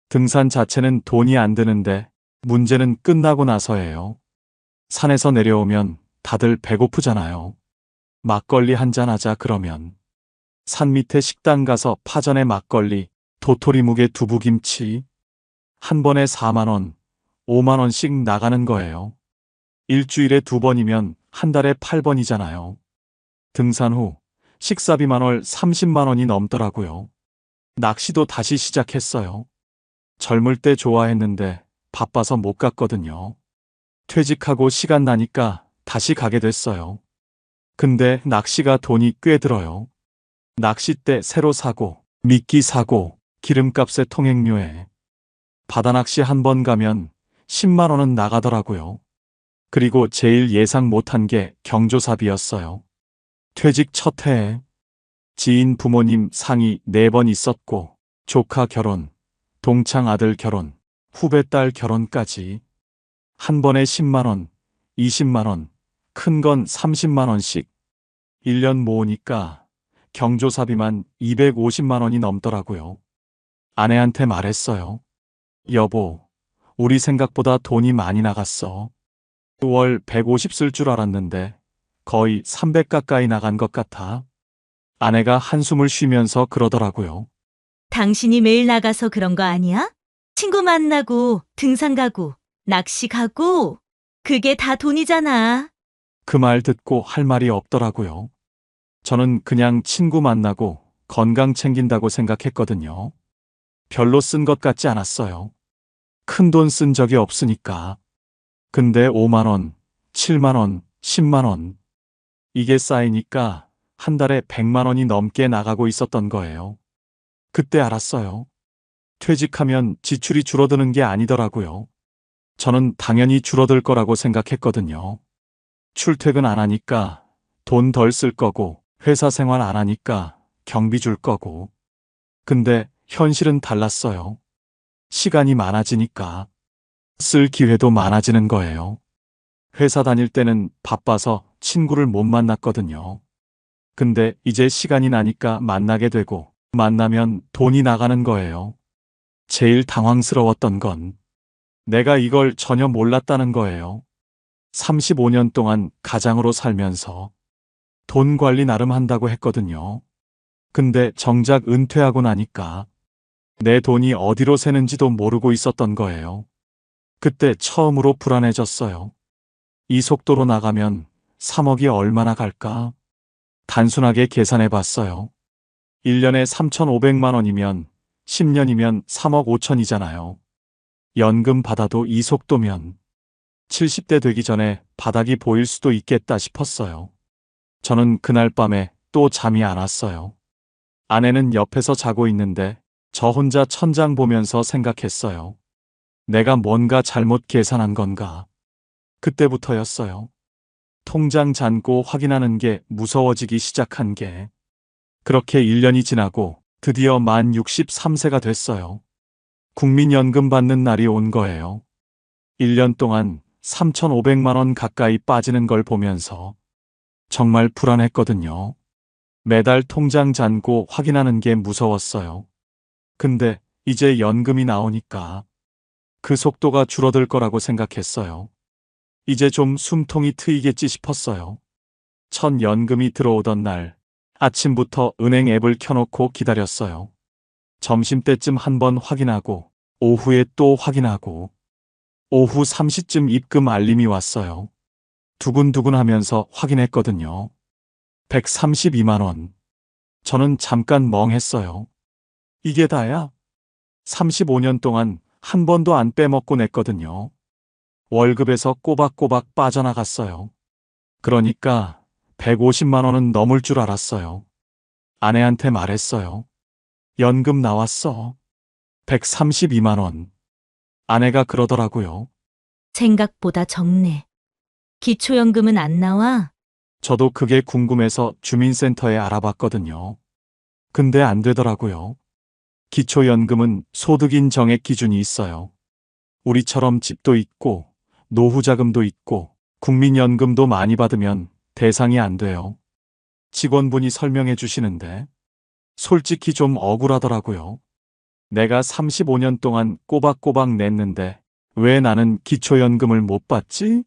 등산 자체는 돈이 안 드는데 문제는 끝나고 나서예요. 산에서 내려오면 다들 배고프잖아요. 막걸리 한잔 하자 그러면 산 밑에 식당 가서 파전에 막걸리, 도토리묵에 두부김치 한 번에 4만 원, 5만 원씩 나가는 거예요. 일주일에 2번이면 한 달에 8번이잖아요. 등산 후 식사비만 월 30만 원이 넘더라고요. 낚시도 다시 시작했어요. 젊을 때 좋아했는데 바빠서 못 갔거든요. 퇴직하고 시간 나니까 다시 가게 됐어요. 근데 낚시가 돈이 꽤 들어요. 낚싯대 새로 사고, 미끼 사고, 기름값에 통행료에. 바다 낚시 한 번 가면 10만 원은 나가더라고요. 그리고 제일 예상 못한 게 경조사비였어요. 퇴직 첫 해에 지인 부모님 상이 4번 있었고, 조카 결혼, 동창 아들 결혼, 후배 딸 결혼까지 한 번에 10만 원, 20만 원, 큰 건 30만 원씩 1년 모으니까 경조사비만 250만 원이 넘더라고요. 아내한테 말했어요. 여보, 우리 생각보다 돈이 많이 나갔어. 월 150 쓸 줄 알았는데 거의 300 가까이 나간 것 같아. 아내가 한숨을 쉬면서 그러더라고요. 당신이 매일 나가서 그런 거 아니야? 친구 만나고, 등산 가고, 낚시 가고, 그게 다 돈이잖아. 그 말 듣고 할 말이 없더라고요. 저는 그냥 친구 만나고 건강 챙긴다고 생각했거든요. 별로 쓴 것 같지 않았어요. 큰 돈 쓴 적이 없으니까. 근데 5만 원, 7만 원, 10만 원. 이게 쌓이니까 한 달에 100만 원이 넘게 나가고 있었던 거예요. 그때 알았어요. 퇴직하면 지출이 줄어드는 게 아니더라고요. 저는 당연히 줄어들 거라고 생각했거든요. 출퇴근 안 하니까 돈 덜 쓸 거고, 회사 생활 안 하니까 경비 줄 거고. 근데 현실은 달랐어요. 시간이 많아지니까 쓸 기회도 많아지는 거예요. 회사 다닐 때는 바빠서 친구를 못 만났거든요. 근데 이제 시간이 나니까 만나게 되고, 만나면 돈이 나가는 거예요. 제일 당황스러웠던 건 내가 이걸 전혀 몰랐다는 거예요. 35년 동안 가장으로 살면서 돈 관리 나름 한다고 했거든요. 근데 정작 은퇴하고 나니까 내 돈이 어디로 새는지도 모르고 있었던 거예요. 그때 처음으로 불안해졌어요. 이 속도로 나가면 3억이 얼마나 갈까? 단순하게 계산해 봤어요. 1년에 3,500만 원이면 10년이면 3억 5천이잖아요. 연금 받아도 이 속도면 70대 되기 전에 바닥이 보일 수도 있겠다 싶었어요. 저는 그날 밤에 또 잠이 안 왔어요. 아내는 옆에서 자고 있는데 저 혼자 천장 보면서 생각했어요. 내가 뭔가 잘못 계산한 건가? 그때부터였어요. 통장 잔고 확인하는 게 무서워지기 시작한 게. 그렇게 1년이 지나고 드디어 만 63세가 됐어요. 국민연금 받는 날이 온 거예요. 1년 동안 3,500만 원 가까이 빠지는 걸 보면서 정말 불안했거든요. 매달 통장 잔고 확인하는 게 무서웠어요. 근데 이제 연금이 나오니까 그 속도가 줄어들 거라고 생각했어요. 이제 좀 숨통이 트이겠지 싶었어요. 첫 연금이 들어오던 날 아침부터 은행 앱을 켜놓고 기다렸어요. 점심때쯤 한번 확인하고 오후에 또 확인하고 오후 3시쯤 입금 알림이 왔어요. 두근두근 하면서 확인했거든요. 132만 원. 저는 잠깐 멍했어요. 이게 다야? 35년 동안 한 번도 안 빼먹고 냈거든요. 월급에서 꼬박꼬박 빠져나갔어요. 그러니까 150만 원은 넘을 줄 알았어요. 아내한테 말했어요. 연금 나왔어. 132만 원. 아내가 그러더라고요. 생각보다 적네. 기초연금은 안 나와? 저도 그게 궁금해서 주민센터에 알아봤거든요. 근데 안 되더라고요. 기초연금은 소득인 정액 기준이 있어요. 우리처럼 집도 있고 노후자금도 있고 국민연금도 많이 받으면 대상이 안 돼요. 직원분이 설명해 주시는데 솔직히 좀 억울하더라고요. 내가 35년 동안 꼬박꼬박 냈는데 왜 나는 기초연금을 못 받지?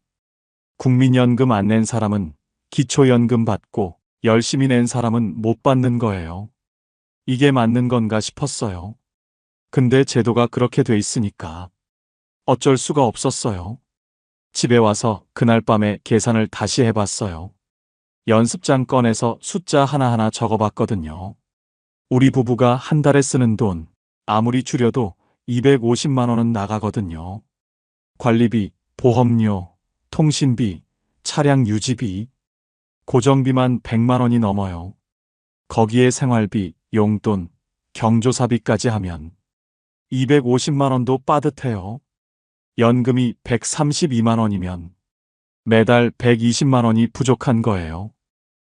국민연금 안 낸 사람은 기초연금 받고 열심히 낸 사람은 못 받는 거예요. 이게 맞는 건가 싶었어요. 근데 제도가 그렇게 돼 있으니까 어쩔 수가 없었어요. 집에 와서 그날 밤에 계산을 다시 해봤어요. 연습장 꺼내서 숫자 하나하나 적어봤거든요. 우리 부부가 한 달에 쓰는 돈, 아무리 줄여도 250만 원은 나가거든요. 관리비, 보험료, 통신비, 차량 유지비, 고정비만 100만 원이 넘어요. 거기에 생활비, 용돈, 경조사비까지 하면 250만 원도 빠듯해요. 연금이 132만 원이면 매달 120만 원이 부족한 거예요.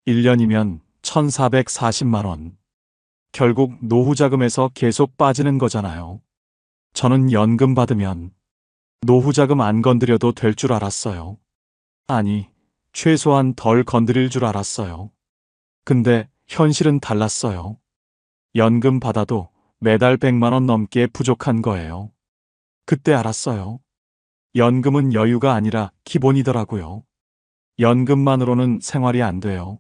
1년이면 1,440만 원. 결국 노후자금에서 계속 빠지는 거잖아요. 저는 연금 받으면 노후자금 안 건드려도 될 줄 알았어요. 아니, 최소한 덜 건드릴 줄 알았어요. 근데 현실은 달랐어요. 연금 받아도 매달 100만 원 넘게 부족한 거예요. 그때 알았어요. 연금은 여유가 아니라 기본이더라고요. 연금만으로는 생활이 안 돼요.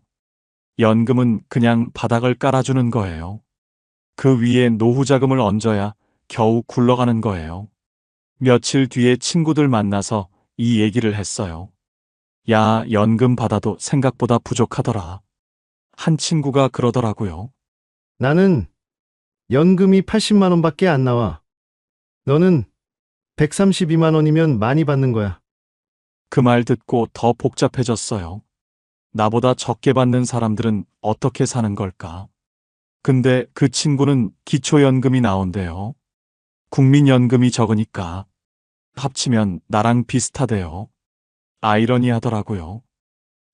연금은 그냥 바닥을 깔아주는 거예요. 그 위에 노후자금을 얹어야 겨우 굴러가는 거예요. 며칠 뒤에 친구들 만나서 이 얘기를 했어요. 야, 연금 받아도 생각보다 부족하더라. 한 친구가 그러더라고요. 나는 연금이 80만 원밖에 안 나와. 너는 132만 원이면 많이 받는 거야. 그 말 듣고 더 복잡해졌어요. 나보다 적게 받는 사람들은 어떻게 사는 걸까? 근데 그 친구는 기초연금이 나온대요. 국민연금이 적으니까 합치면 나랑 비슷하대요. 아이러니하더라고요.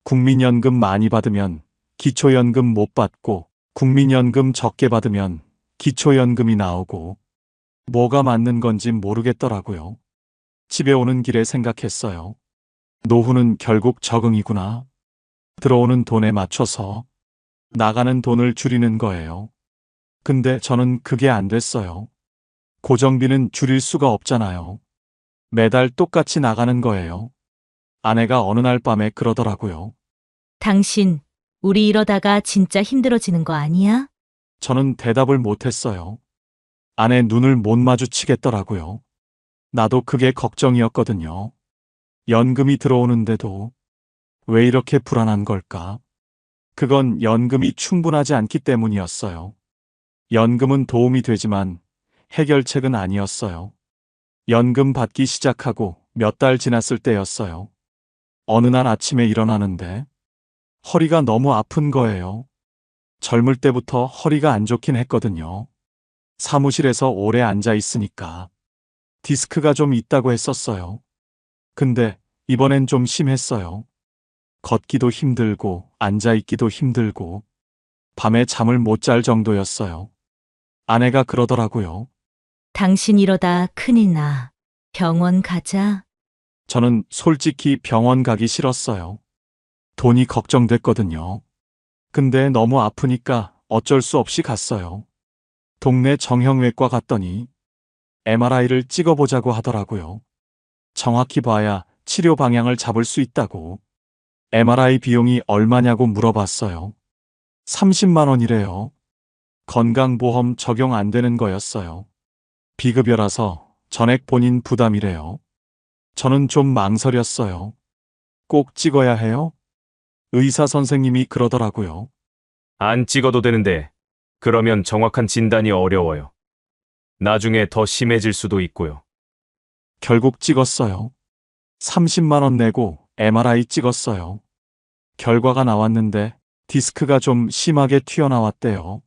국민연금 많이 받으면 기초연금 못 받고 국민연금 적게 받으면 기초연금이 나오고 뭐가 맞는 건지 모르겠더라고요. 집에 오는 길에 생각했어요. 노후는 결국 적응이구나. 들어오는 돈에 맞춰서 나가는 돈을 줄이는 거예요. 근데 저는 그게 안 됐어요. 고정비는 줄일 수가 없잖아요. 매달 똑같이 나가는 거예요. 아내가 어느 날 밤에 그러더라고요. 당신, 우리 이러다가 진짜 힘들어지는 거 아니야? 저는 대답을 못했어요. 아내 눈을 못 마주치겠더라고요. 나도 그게 걱정이었거든요. 연금이 들어오는데도 왜 이렇게 불안한 걸까? 그건 연금이 충분하지 않기 때문이었어요. 연금은 도움이 되지만 해결책은 아니었어요. 연금 받기 시작하고 몇 달 지났을 때였어요. 어느 날 아침에 일어나는데 허리가 너무 아픈 거예요. 젊을 때부터 허리가 안 좋긴 했거든요. 사무실에서 오래 앉아 있으니까 디스크가 좀 있다고 했었어요. 근데 이번엔 좀 심했어요. 걷기도 힘들고 앉아 있기도 힘들고 밤에 잠을 못 잘 정도였어요. 아내가 그러더라고요. 당신 이러다 큰일 나. 병원 가자. 저는 솔직히 병원 가기 싫었어요. 돈이 걱정됐거든요. 근데 너무 아프니까 어쩔 수 없이 갔어요. 동네 정형외과 갔더니 MRI를 찍어보자고 하더라고요. 정확히 봐야 치료 방향을 잡을 수 있다고. MRI 비용이 얼마냐고 물어봤어요. 30만 원이래요. 건강보험 적용 안 되는 거였어요. 비급여라서 전액 본인 부담이래요. 저는 좀 망설였어요. 꼭 찍어야 해요? 의사 선생님이 그러더라고요. 안 찍어도 되는데 그러면 정확한 진단이 어려워요. 나중에 더 심해질 수도 있고요. 결국 찍었어요. 30만 원 내고 MRI 찍었어요. 결과가 나왔는데 디스크가 좀 심하게 튀어나왔대요.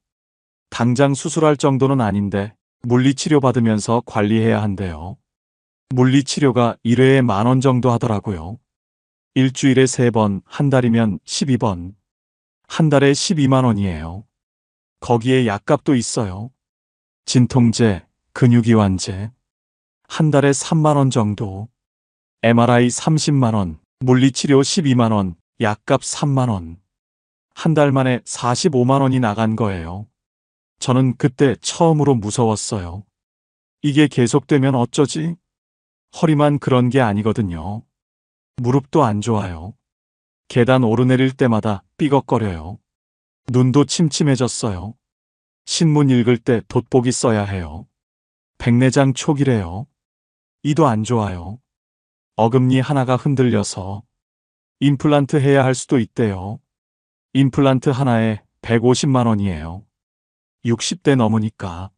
당장 수술할 정도는 아닌데 물리치료 받으면서 관리해야 한대요. 물리치료가 1회에 10,000원 정도 하더라고요. 일주일에 3번, 한 달이면 12번. 한 달에 12만 원이에요. 거기에 약값도 있어요. 진통제, 근육이완제. 한 달에 3만 원 정도. MRI 30만 원, 물리치료 12만 원, 약값 3만 원. 한 달 만에 45만 원이 나간 거예요. 저는 그때 처음으로 무서웠어요. 이게 계속되면 어쩌지? 허리만 그런 게 아니거든요. 무릎도 안 좋아요. 계단 오르내릴 때마다 삐걱거려요. 눈도 침침해졌어요. 신문 읽을 때 돋보기 써야 해요. 백내장 초기래요. 이도 안 좋아요. 어금니 하나가 흔들려서 임플란트 해야 할 수도 있대요. 임플란트 하나에 150만 원이에요. 60대 넘으니까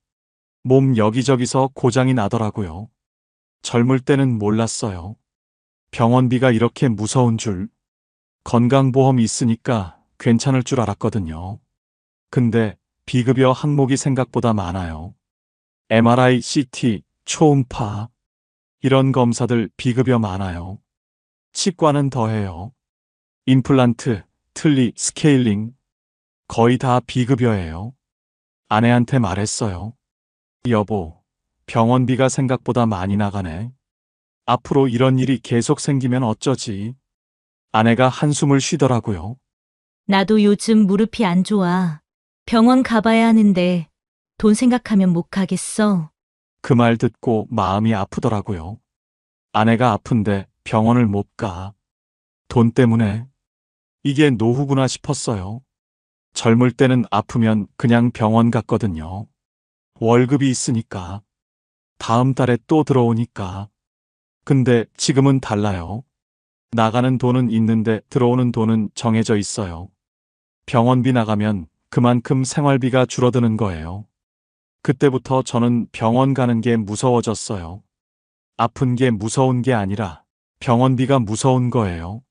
몸 여기저기서 고장이 나더라고요. 젊을 때는 몰랐어요. 병원비가 이렇게 무서운 줄. 건강보험 있으니까 괜찮을 줄 알았거든요. 근데 비급여 항목이 생각보다 많아요. MRI, CT, 초음파. 이런 검사들 비급여 많아요. 치과는 더해요. 임플란트, 틀니, 스케일링. 거의 다 비급여예요. 아내한테 말했어요. 여보, 병원비가 생각보다 많이 나가네. 앞으로 이런 일이 계속 생기면 어쩌지? 아내가 한숨을 쉬더라고요. 나도 요즘 무릎이 안 좋아. 병원 가봐야 하는데 돈 생각하면 못 가겠어. 그 말 듣고 마음이 아프더라고요. 아내가 아픈데 병원을 못 가. 돈 때문에. 이게 노후구나 싶었어요. 젊을 때는 아프면 그냥 병원 갔거든요. 월급이 있으니까. 다음 달에 또 들어오니까. 근데 지금은 달라요. 나가는 돈은 있는데 들어오는 돈은 정해져 있어요. 병원비 나가면 그만큼 생활비가 줄어드는 거예요. 그때부터 저는 병원 가는 게 무서워졌어요. 아픈 게 무서운 게 아니라 병원비가 무서운 거예요.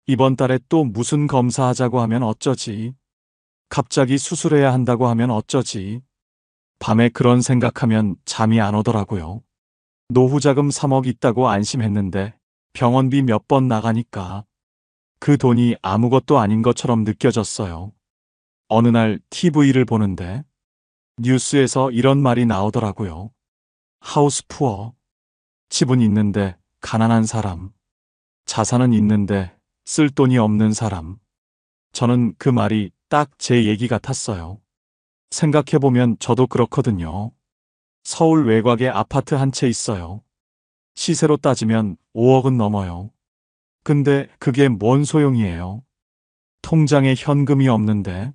이번 달에 또 무슨 검사하자고 하면 어쩌지? 갑자기 수술해야 한다고 하면 어쩌지? 밤에 그런 생각하면 잠이 안 오더라고요. 노후자금 3억 있다고 안심했는데 병원비 몇 번 나가니까 그 돈이 아무것도 아닌 것처럼 느껴졌어요. 어느 날 TV를 보는데 뉴스에서 이런 말이 나오더라고요. 하우스 푸어. 집은 있는데 가난한 사람. 자산은 있는데 쓸 돈이 없는 사람. 저는 그 말이 딱 제 얘기 같았어요. 생각해보면 저도 그렇거든요. 서울 외곽에 아파트 한 채 있어요. 시세로 따지면 5억은 넘어요. 근데 그게 뭔 소용이에요? 통장에 현금이 없는데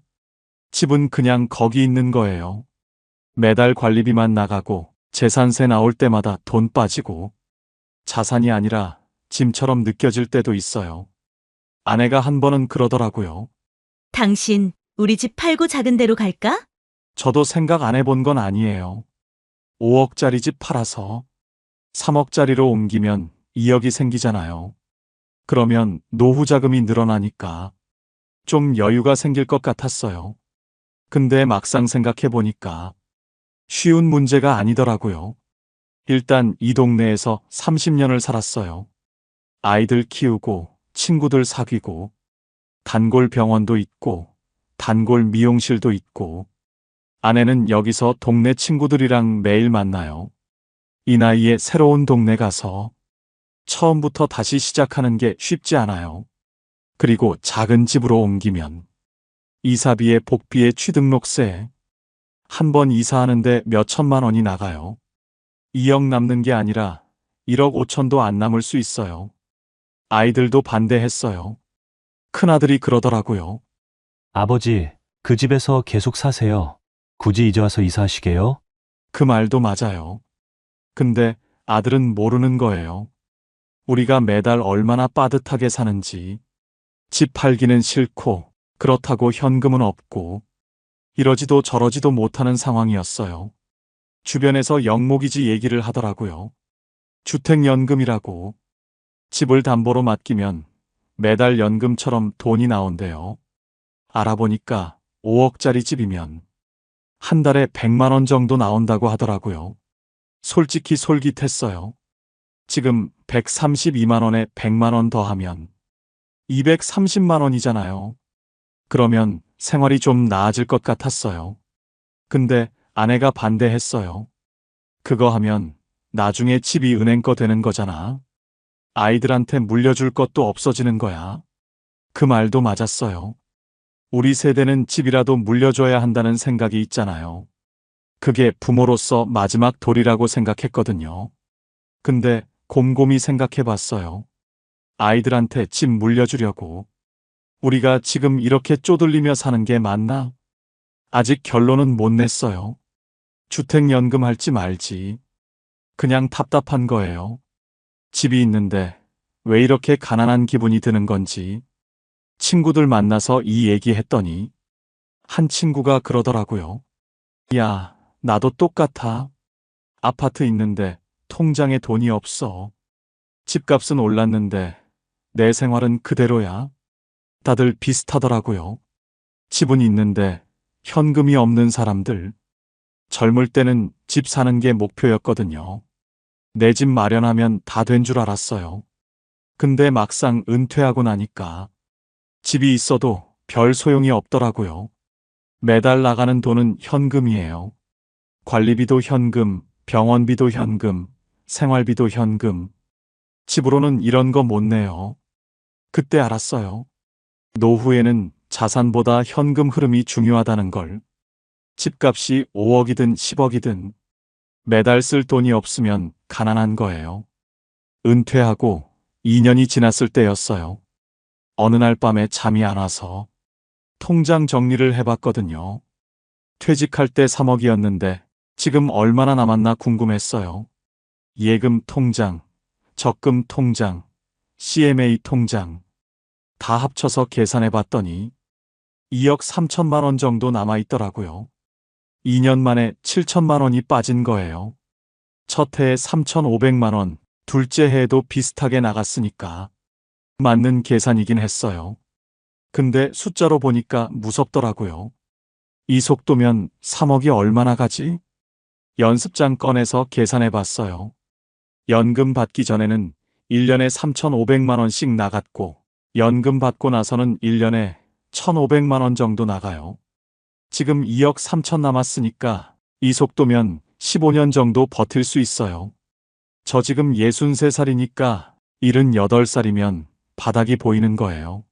집은 그냥 거기 있는 거예요. 매달 관리비만 나가고 재산세 나올 때마다 돈 빠지고 자산이 아니라 짐처럼 느껴질 때도 있어요. 아내가 한 번은 그러더라고요. 당신 우리 집 팔고 작은 데로 갈까? 저도 생각 안 해본 건 아니에요. 5억짜리 집 팔아서 3억짜리로 옮기면 2억이 생기잖아요. 그러면 노후 자금이 늘어나니까 좀 여유가 생길 것 같았어요. 근데 막상 생각해 보니까 쉬운 문제가 아니더라고요. 일단 이 동네에서 30년을 살았어요. 아이들 키우고 친구들 사귀고 단골 병원도 있고 단골 미용실도 있고 아내는 여기서 동네 친구들이랑 매일 만나요. 이 나이에 새로운 동네 가서 처음부터 다시 시작하는 게 쉽지 않아요. 그리고 작은 집으로 옮기면 이사비에 복비에 취등록세 한 번 이사하는데 몇 천만 원이 나가요. 2억 남는 게 아니라 1억 5천도 안 남을 수 있어요. 아이들도 반대했어요. 큰아들이 그러더라고요. 아버지, 그 집에서 계속 사세요. 굳이 이제 와서 이사하시게요? 그 말도 맞아요. 근데 아들은 모르는 거예요. 우리가 매달 얼마나 빠듯하게 사는지. 집 팔기는 싫고 그렇다고 현금은 없고 이러지도 저러지도 못하는 상황이었어요. 주변에서 영목이지 얘기를 하더라고요. 주택연금이라고. 집을 담보로 맡기면 매달 연금처럼 돈이 나온대요. 알아보니까 5억짜리 집이면 한 달에 100만 원 정도 나온다고 하더라고요. 솔직히 솔깃했어요. 지금 132만 원에 100만 원 더하면 230만 원이잖아요. 그러면 생활이 좀 나아질 것 같았어요. 근데 아내가 반대했어요. 그거 하면 나중에 집이 은행 거 되는 거잖아. 아이들한테 물려줄 것도 없어지는 거야. 그 말도 맞았어요. 우리 세대는 집이라도 물려줘야 한다는 생각이 있잖아요. 그게 부모로서 마지막 도리라고 생각했거든요. 근데 곰곰이 생각해 봤어요. 아이들한테 집 물려주려고 우리가 지금 이렇게 쪼들리며 사는 게 맞나? 아직 결론은 못 냈어요. 주택연금 할지 말지. 그냥 답답한 거예요. 집이 있는데 왜 이렇게 가난한 기분이 드는 건지. 친구들 만나서 이 얘기했더니 한 친구가 그러더라고요. 야, 나도 똑같아. 아파트 있는데 통장에 돈이 없어. 집값은 올랐는데 내 생활은 그대로야. 다들 비슷하더라고요. 집은 있는데 현금이 없는 사람들. 젊을 때는 집 사는 게 목표였거든요. 내 집 마련하면 다 된 줄 알았어요. 근데 막상 은퇴하고 나니까 집이 있어도 별 소용이 없더라고요. 매달 나가는 돈은 현금이에요. 관리비도 현금, 병원비도 현금, 생활비도 현금. 집으로는 이런 거 못 내요. 그때 알았어요. 노후에는 자산보다 현금 흐름이 중요하다는 걸. 집값이 5억이든 10억이든 매달 쓸 돈이 없으면 가난한 거예요. 은퇴하고 2년이 지났을 때였어요. 어느 날 밤에 잠이 안 와서 통장 정리를 해봤거든요. 퇴직할 때 3억이었는데 지금 얼마나 남았나 궁금했어요. 예금 통장, 적금 통장, CMA 통장 다 합쳐서 계산해 봤더니 2억 3천만 원 정도 남아 있더라고요. 2년 만에 7천만 원이 빠진 거예요. 첫 해에 3,500만 원, 둘째 해에도 비슷하게 나갔으니까 맞는 계산이긴 했어요. 근데 숫자로 보니까 무섭더라고요. 이 속도면 3억이 얼마나 가지? 연습장 꺼내서 계산해 봤어요. 연금 받기 전에는 1년에 3,500만 원씩 나갔고 연금 받고 나서는 1년에 1,500만 원 정도 나가요. 지금 2억 3천 남았으니까 이 속도면 15년 정도 버틸 수 있어요. 저 지금 63살이니까 78살이면 바닥이 보이는 거예요.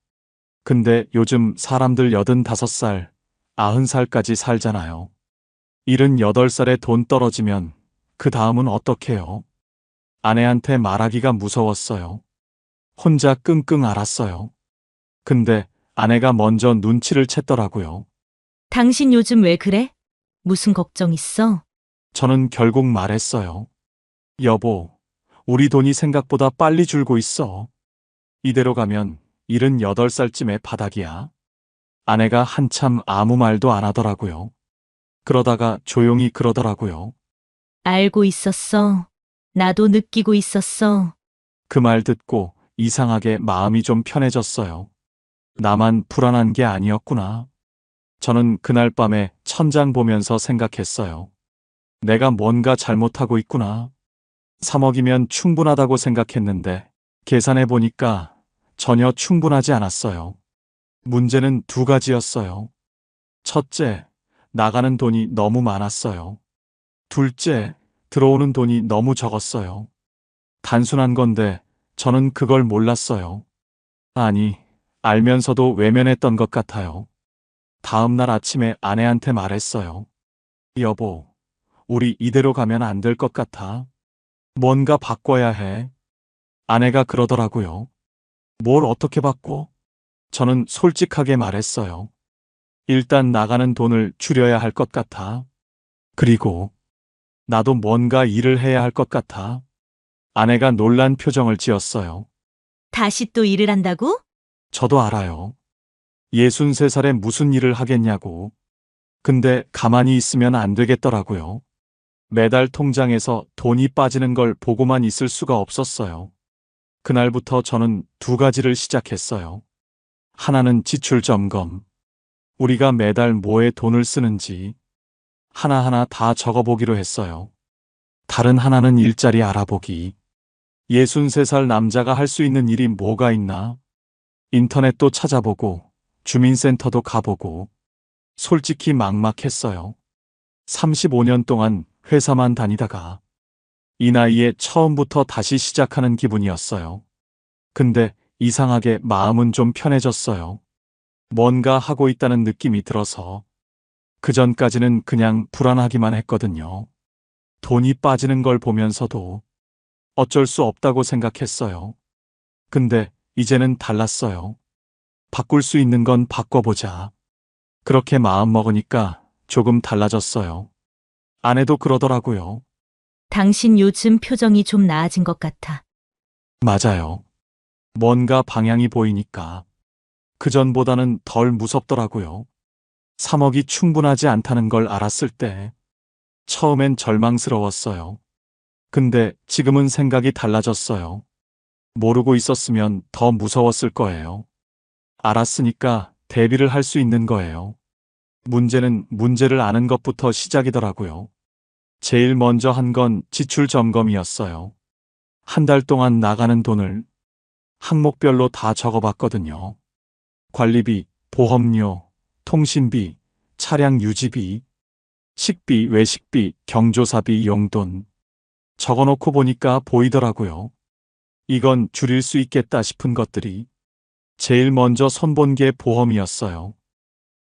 근데 요즘 사람들 85살, 90살까지 살잖아요. 78살에 돈 떨어지면 그 다음은 어떡해요? 아내한테 말하기가 무서웠어요. 혼자 끙끙 앓았어요. 근데 아내가 먼저 눈치를 챘더라고요. 당신 요즘 왜 그래? 무슨 걱정 있어? 저는 결국 말했어요. 여보, 우리 돈이 생각보다 빨리 줄고 있어. 이대로 가면 78살쯤에 바닥이야. 아내가 한참 아무 말도 안 하더라고요. 그러다가 조용히 그러더라고요. 알고 있었어. 나도 느끼고 있었어. 그 말 듣고 이상하게 마음이 좀 편해졌어요. 나만 불안한 게 아니었구나. 저는 그날 밤에 천장 보면서 생각했어요. 내가 뭔가 잘못하고 있구나. 3억이면 충분하다고 생각했는데 계산해 보니까 전혀 충분하지 않았어요. 문제는 두 가지였어요. 첫째, 나가는 돈이 너무 많았어요. 둘째, 들어오는 돈이 너무 적었어요. 단순한 건데 저는 그걸 몰랐어요. 아니, 알면서도 외면했던 것 같아요. 다음 날 아침에 아내한테 말했어요. 여보, 우리 이대로 가면 안 될 것 같아. 뭔가 바꿔야 해. 아내가 그러더라고요. 뭘 어떻게 바꿔? 저는 솔직하게 말했어요. 일단 나가는 돈을 줄여야 할 것 같아. 그리고 나도 뭔가 일을 해야 할 것 같아. 아내가 놀란 표정을 지었어요. 다시 또 일을 한다고? 저도 알아요. 63살에 무슨 일을 하겠냐고. 근데 가만히 있으면 안 되겠더라고요. 매달 통장에서 돈이 빠지는 걸 보고만 있을 수가 없었어요. 그날부터 저는 두 가지를 시작했어요. 하나는 지출 점검. 우리가 매달 뭐에 돈을 쓰는지 하나하나 다 적어보기로 했어요. 다른 하나는 일자리 알아보기. 63살 남자가 할 수 있는 일이 뭐가 있나? 인터넷도 찾아보고 주민센터도 가보고 솔직히 막막했어요. 35년 동안 회사만 다니다가 이 나이에 처음부터 다시 시작하는 기분이었어요. 근데 이상하게 마음은 좀 편해졌어요. 뭔가 하고 있다는 느낌이 들어서. 그전까지는 그냥 불안하기만 했거든요. 돈이 빠지는 걸 보면서도 어쩔 수 없다고 생각했어요. 근데 이제는 달랐어요. 바꿀 수 있는 건 바꿔보자. 그렇게 마음 먹으니까 조금 달라졌어요. 아내도 그러더라고요. 당신 요즘 표정이 좀 나아진 것 같아. 맞아요. 뭔가 방향이 보이니까 그전보다는 덜 무섭더라고요. 3억이 충분하지 않다는 걸 알았을 때 처음엔 절망스러웠어요. 근데 지금은 생각이 달라졌어요. 모르고 있었으면 더 무서웠을 거예요. 알았으니까 대비를 할 수 있는 거예요. 문제는 문제를 아는 것부터 시작이더라고요. 제일 먼저 한 건 지출 점검이었어요. 한 달 동안 나가는 돈을 항목별로 다 적어봤거든요. 관리비, 보험료, 통신비, 차량 유지비, 식비, 외식비, 경조사비, 용돈. 적어놓고 보니까 보이더라고요. 이건 줄일 수 있겠다 싶은 것들이. 제일 먼저 손본 게 보험이었어요.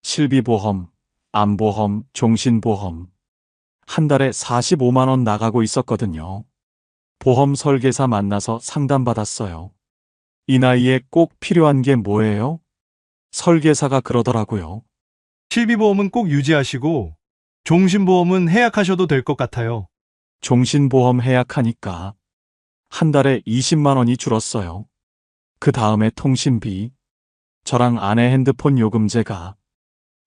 실비보험, 암보험, 종신보험. 한 달에 45만 원 나가고 있었거든요. 보험 설계사 만나서 상담받았어요. 이 나이에 꼭 필요한 게 뭐예요? 설계사가 그러더라고요. 실비보험은 꼭 유지하시고 종신보험은 해약하셔도 될 것 같아요. 종신보험 해약하니까 한 달에 20만 원이 줄었어요. 그 다음에 통신비, 저랑 아내 핸드폰 요금제가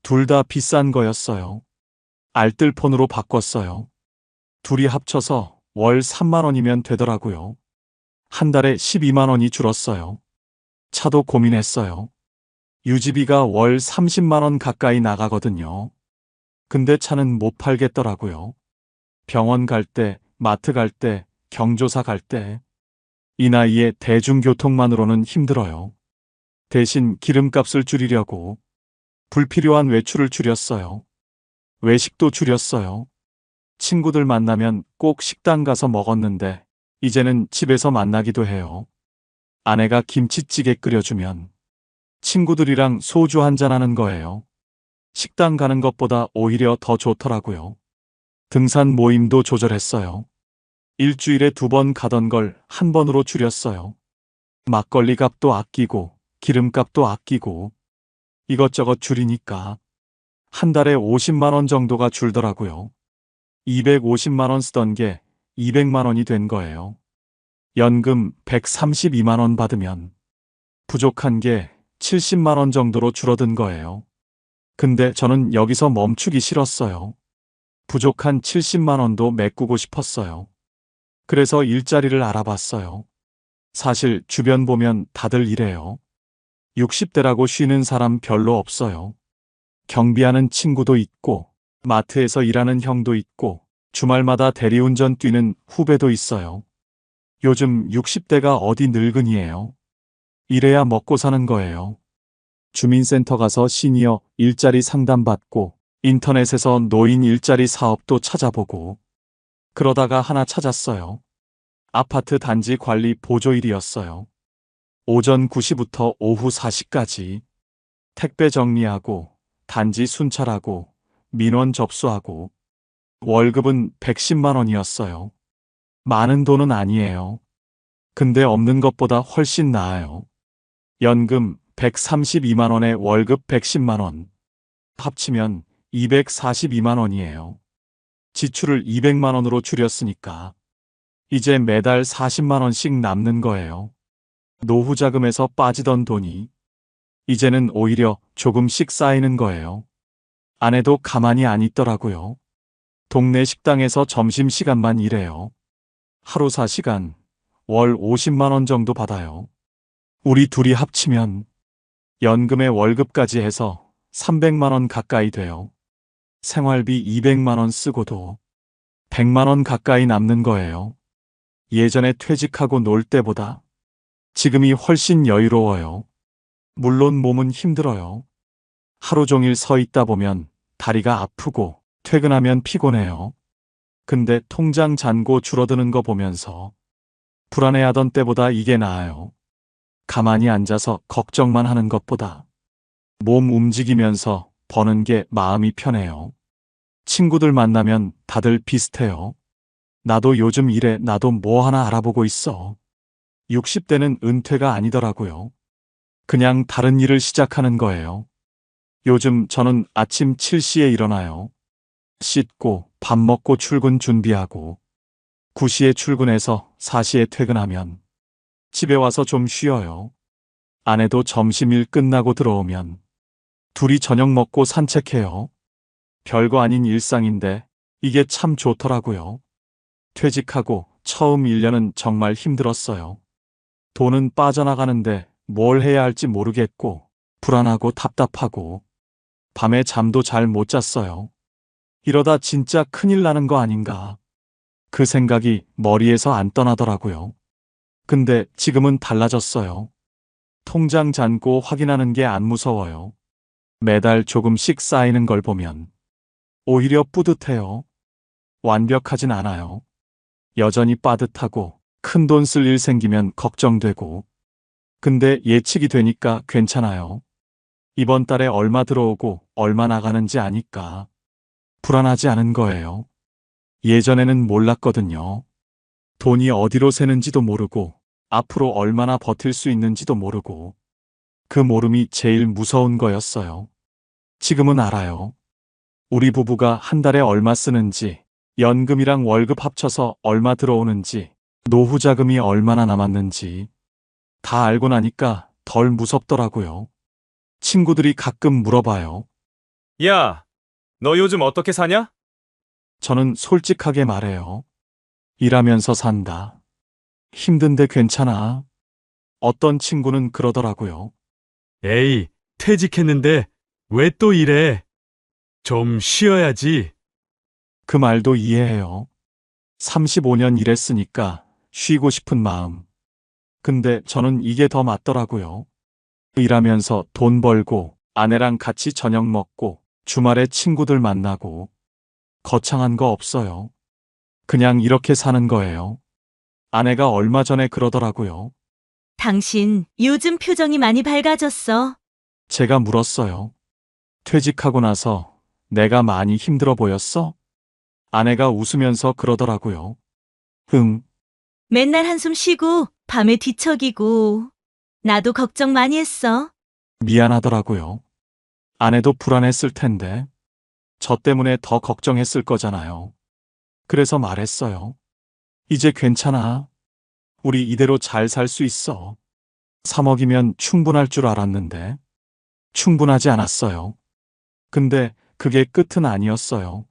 둘 다 비싼 거였어요. 알뜰폰으로 바꿨어요. 둘이 합쳐서 월 3만 원이면 되더라고요. 한 달에 12만 원이 줄었어요. 차도 고민했어요. 유지비가 월 30만 원 가까이 나가거든요. 근데 차는 못 팔겠더라고요. 병원 갈 때, 마트 갈 때, 경조사 갈 때. 이 나이에 대중교통만으로는 힘들어요. 대신 기름값을 줄이려고 불필요한 외출을 줄였어요. 외식도 줄였어요. 친구들 만나면 꼭 식당 가서 먹었는데 이제는 집에서 만나기도 해요. 아내가 김치찌개 끓여주면 친구들이랑 소주 한잔 하는 거예요. 식당 가는 것보다 오히려 더 좋더라고요. 등산 모임도 조절했어요. 일주일에 2번 가던 걸 한 번으로 줄였어요. 막걸리 값도 아끼고 기름값도 아끼고 이것저것 줄이니까 한 달에 50만 원 정도가 줄더라고요. 250만 원 쓰던 게 200만 원이 된 거예요. 연금 132만 원 받으면 부족한 게 70만 원 정도로 줄어든 거예요. 근데 저는 여기서 멈추기 싫었어요. 부족한 70만 원도 메꾸고 싶었어요. 그래서 일자리를 알아봤어요. 사실 주변 보면 다들 이래요. 60대라고 쉬는 사람 별로 없어요. 경비하는 친구도 있고, 마트에서 일하는 형도 있고, 주말마다 대리운전 뛰는 후배도 있어요. 요즘 60대가 어디 늙은이에요. 이래야 먹고 사는 거예요. 주민센터 가서 시니어 일자리 상담받고, 인터넷에서 노인 일자리 사업도 찾아보고, 그러다가 하나 찾았어요. 아파트 단지 관리 보조일이었어요. 오전 9시부터 오후 4시까지 택배 정리하고 단지 순찰하고 민원 접수하고 월급은 110만 원이었어요. 많은 돈은 아니에요. 근데 없는 것보다 훨씬 나아요. 연금 132만 원에 월급 110만 원. 합치면 242만 원이에요. 지출을 200만 원으로 줄였으니까 이제 매달 40만 원씩 남는 거예요. 노후 자금에서 빠지던 돈이 이제는 오히려 조금씩 쌓이는 거예요. 아내도 가만히 안 있더라고요. 동네 식당에서 점심시간만 일해요. 하루 4시간, 월 50만 원 정도 받아요. 우리 둘이 합치면 연금에 월급까지 해서 300만 원 가까이 돼요. 생활비 200만 원 쓰고도 100만 원 가까이 남는 거예요. 예전에 퇴직하고 놀 때보다 지금이 훨씬 여유로워요. 물론 몸은 힘들어요. 하루 종일 서 있다 보면 다리가 아프고 퇴근하면 피곤해요. 근데 통장 잔고 줄어드는 거 보면서 불안해하던 때보다 이게 나아요. 가만히 앉아서 걱정만 하는 것보다 몸 움직이면서 버는 게 마음이 편해요. 친구들 만나면 다들 비슷해요. 나도 요즘 이래, 나도 뭐 하나 알아보고 있어. 60대는 은퇴가 아니더라고요. 그냥 다른 일을 시작하는 거예요. 요즘 저는 아침 7시에 일어나요. 씻고 밥 먹고 출근 준비하고 9시에 출근해서 4시에 퇴근하면 집에 와서 좀 쉬어요. 아내도 점심일 끝나고 들어오면 둘이 저녁 먹고 산책해요. 별거 아닌 일상인데 이게 참 좋더라고요. 퇴직하고 처음 1년은 정말 힘들었어요. 돈은 빠져나가는데 뭘 해야 할지 모르겠고 불안하고 답답하고 밤에 잠도 잘 못 잤어요. 이러다 진짜 큰일 나는 거 아닌가. 그 생각이 머리에서 안 떠나더라고요. 근데 지금은 달라졌어요. 통장 잔고 확인하는 게 안 무서워요. 매달 조금씩 쌓이는 걸 보면 오히려 뿌듯해요. 완벽하진 않아요. 여전히 빠듯하고 큰 돈 쓸 일 생기면 걱정되고. 근데 예측이 되니까 괜찮아요. 이번 달에 얼마 들어오고 얼마 나가는지 아니까 불안하지 않은 거예요. 예전에는 몰랐거든요. 돈이 어디로 새는지도 모르고 앞으로 얼마나 버틸 수 있는지도 모르고 그 모름이 제일 무서운 거였어요. 지금은 알아요. 우리 부부가 한 달에 얼마 쓰는지, 연금이랑 월급 합쳐서 얼마 들어오는지, 노후 자금이 얼마나 남았는지 다 알고 나니까 덜 무섭더라고요. 친구들이 가끔 물어봐요. 야, 너 요즘 어떻게 사냐? 저는 솔직하게 말해요. 일하면서 산다. 힘든데 괜찮아. 어떤 친구는 그러더라고요. 에이, 퇴직했는데 왜 또 이래? 좀 쉬어야지. 그 말도 이해해요. 35년 일했으니까 쉬고 싶은 마음. 근데 저는 이게 더 맞더라고요. 일하면서 돈 벌고 아내랑 같이 저녁 먹고 주말에 친구들 만나고 거창한 거 없어요. 그냥 이렇게 사는 거예요. 아내가 얼마 전에 그러더라고요. 당신 요즘 표정이 많이 밝아졌어. 제가 물었어요. 퇴직하고 나서 내가 많이 힘들어 보였어? 아내가 웃으면서 그러더라고요. 응, 맨날 한숨 쉬고 밤에 뒤척이고 나도 걱정 많이 했어. 미안하더라고요. 아내도 불안했을 텐데 저 때문에 더 걱정했을 거잖아요. 그래서 말했어요. 이제 괜찮아. 우리 이대로 잘 살 수 있어. 3억이면 충분할 줄 알았는데 충분하지 않았어요. 근데 그게 끝은 아니었어요.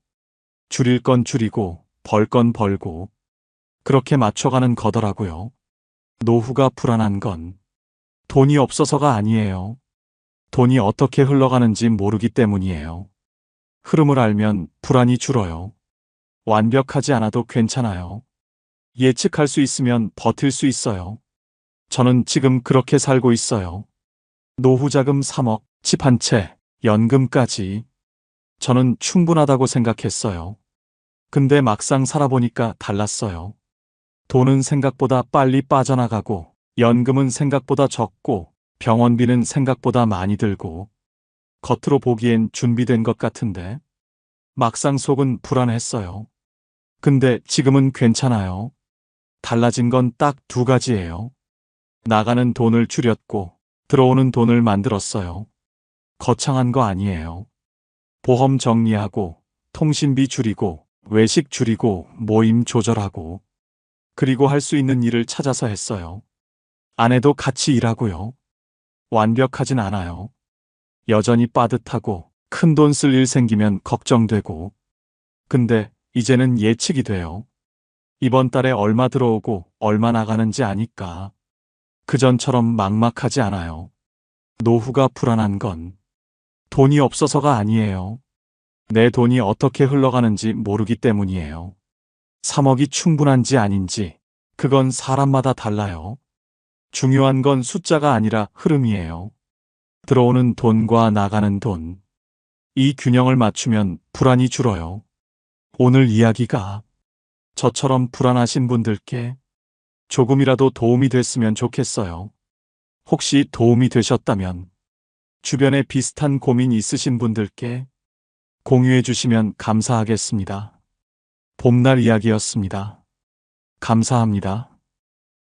줄일 건 줄이고 벌 건 벌고 그렇게 맞춰가는 거더라고요. 노후가 불안한 건 돈이 없어서가 아니에요. 돈이 어떻게 흘러가는지 모르기 때문이에요. 흐름을 알면 불안이 줄어요. 완벽하지 않아도 괜찮아요. 예측할 수 있으면 버틸 수 있어요. 저는 지금 그렇게 살고 있어요. 노후 자금 3억, 집 한 채, 연금까지. 저는 충분하다고 생각했어요. 근데 막상 살아보니까 달랐어요. 돈은 생각보다 빨리 빠져나가고, 연금은 생각보다 적고, 병원비는 생각보다 많이 들고, 겉으로 보기엔 준비된 것 같은데, 막상 속은 불안했어요. 근데 지금은 괜찮아요. 달라진 건 딱 두 가지예요. 나가는 돈을 줄였고, 들어오는 돈을 만들었어요. 거창한 거 아니에요. 보험 정리하고, 통신비 줄이고, 외식 줄이고, 모임 조절하고, 그리고 할 수 있는 일을 찾아서 했어요. 아내도 같이 일하고요. 완벽하진 않아요. 여전히 빠듯하고, 큰 돈 쓸 일 생기면 걱정되고, 근데 이제는 예측이 돼요. 이번 달에 얼마 들어오고 얼마 나가는지 아니까. 그전처럼 막막하지 않아요. 노후가 불안한 건 돈이 없어서가 아니에요. 내 돈이 어떻게 흘러가는지 모르기 때문이에요. 3억이 충분한지 아닌지, 그건 사람마다 달라요. 중요한 건 숫자가 아니라 흐름이에요. 들어오는 돈과 나가는 돈. 이 균형을 맞추면 불안이 줄어요. 오늘 이야기가 저처럼 불안하신 분들께 조금이라도 도움이 됐으면 좋겠어요. 혹시 도움이 되셨다면 주변에 비슷한 고민 있으신 분들께 공유해 주시면 감사하겠습니다. 봄날 이야기였습니다. 감사합니다.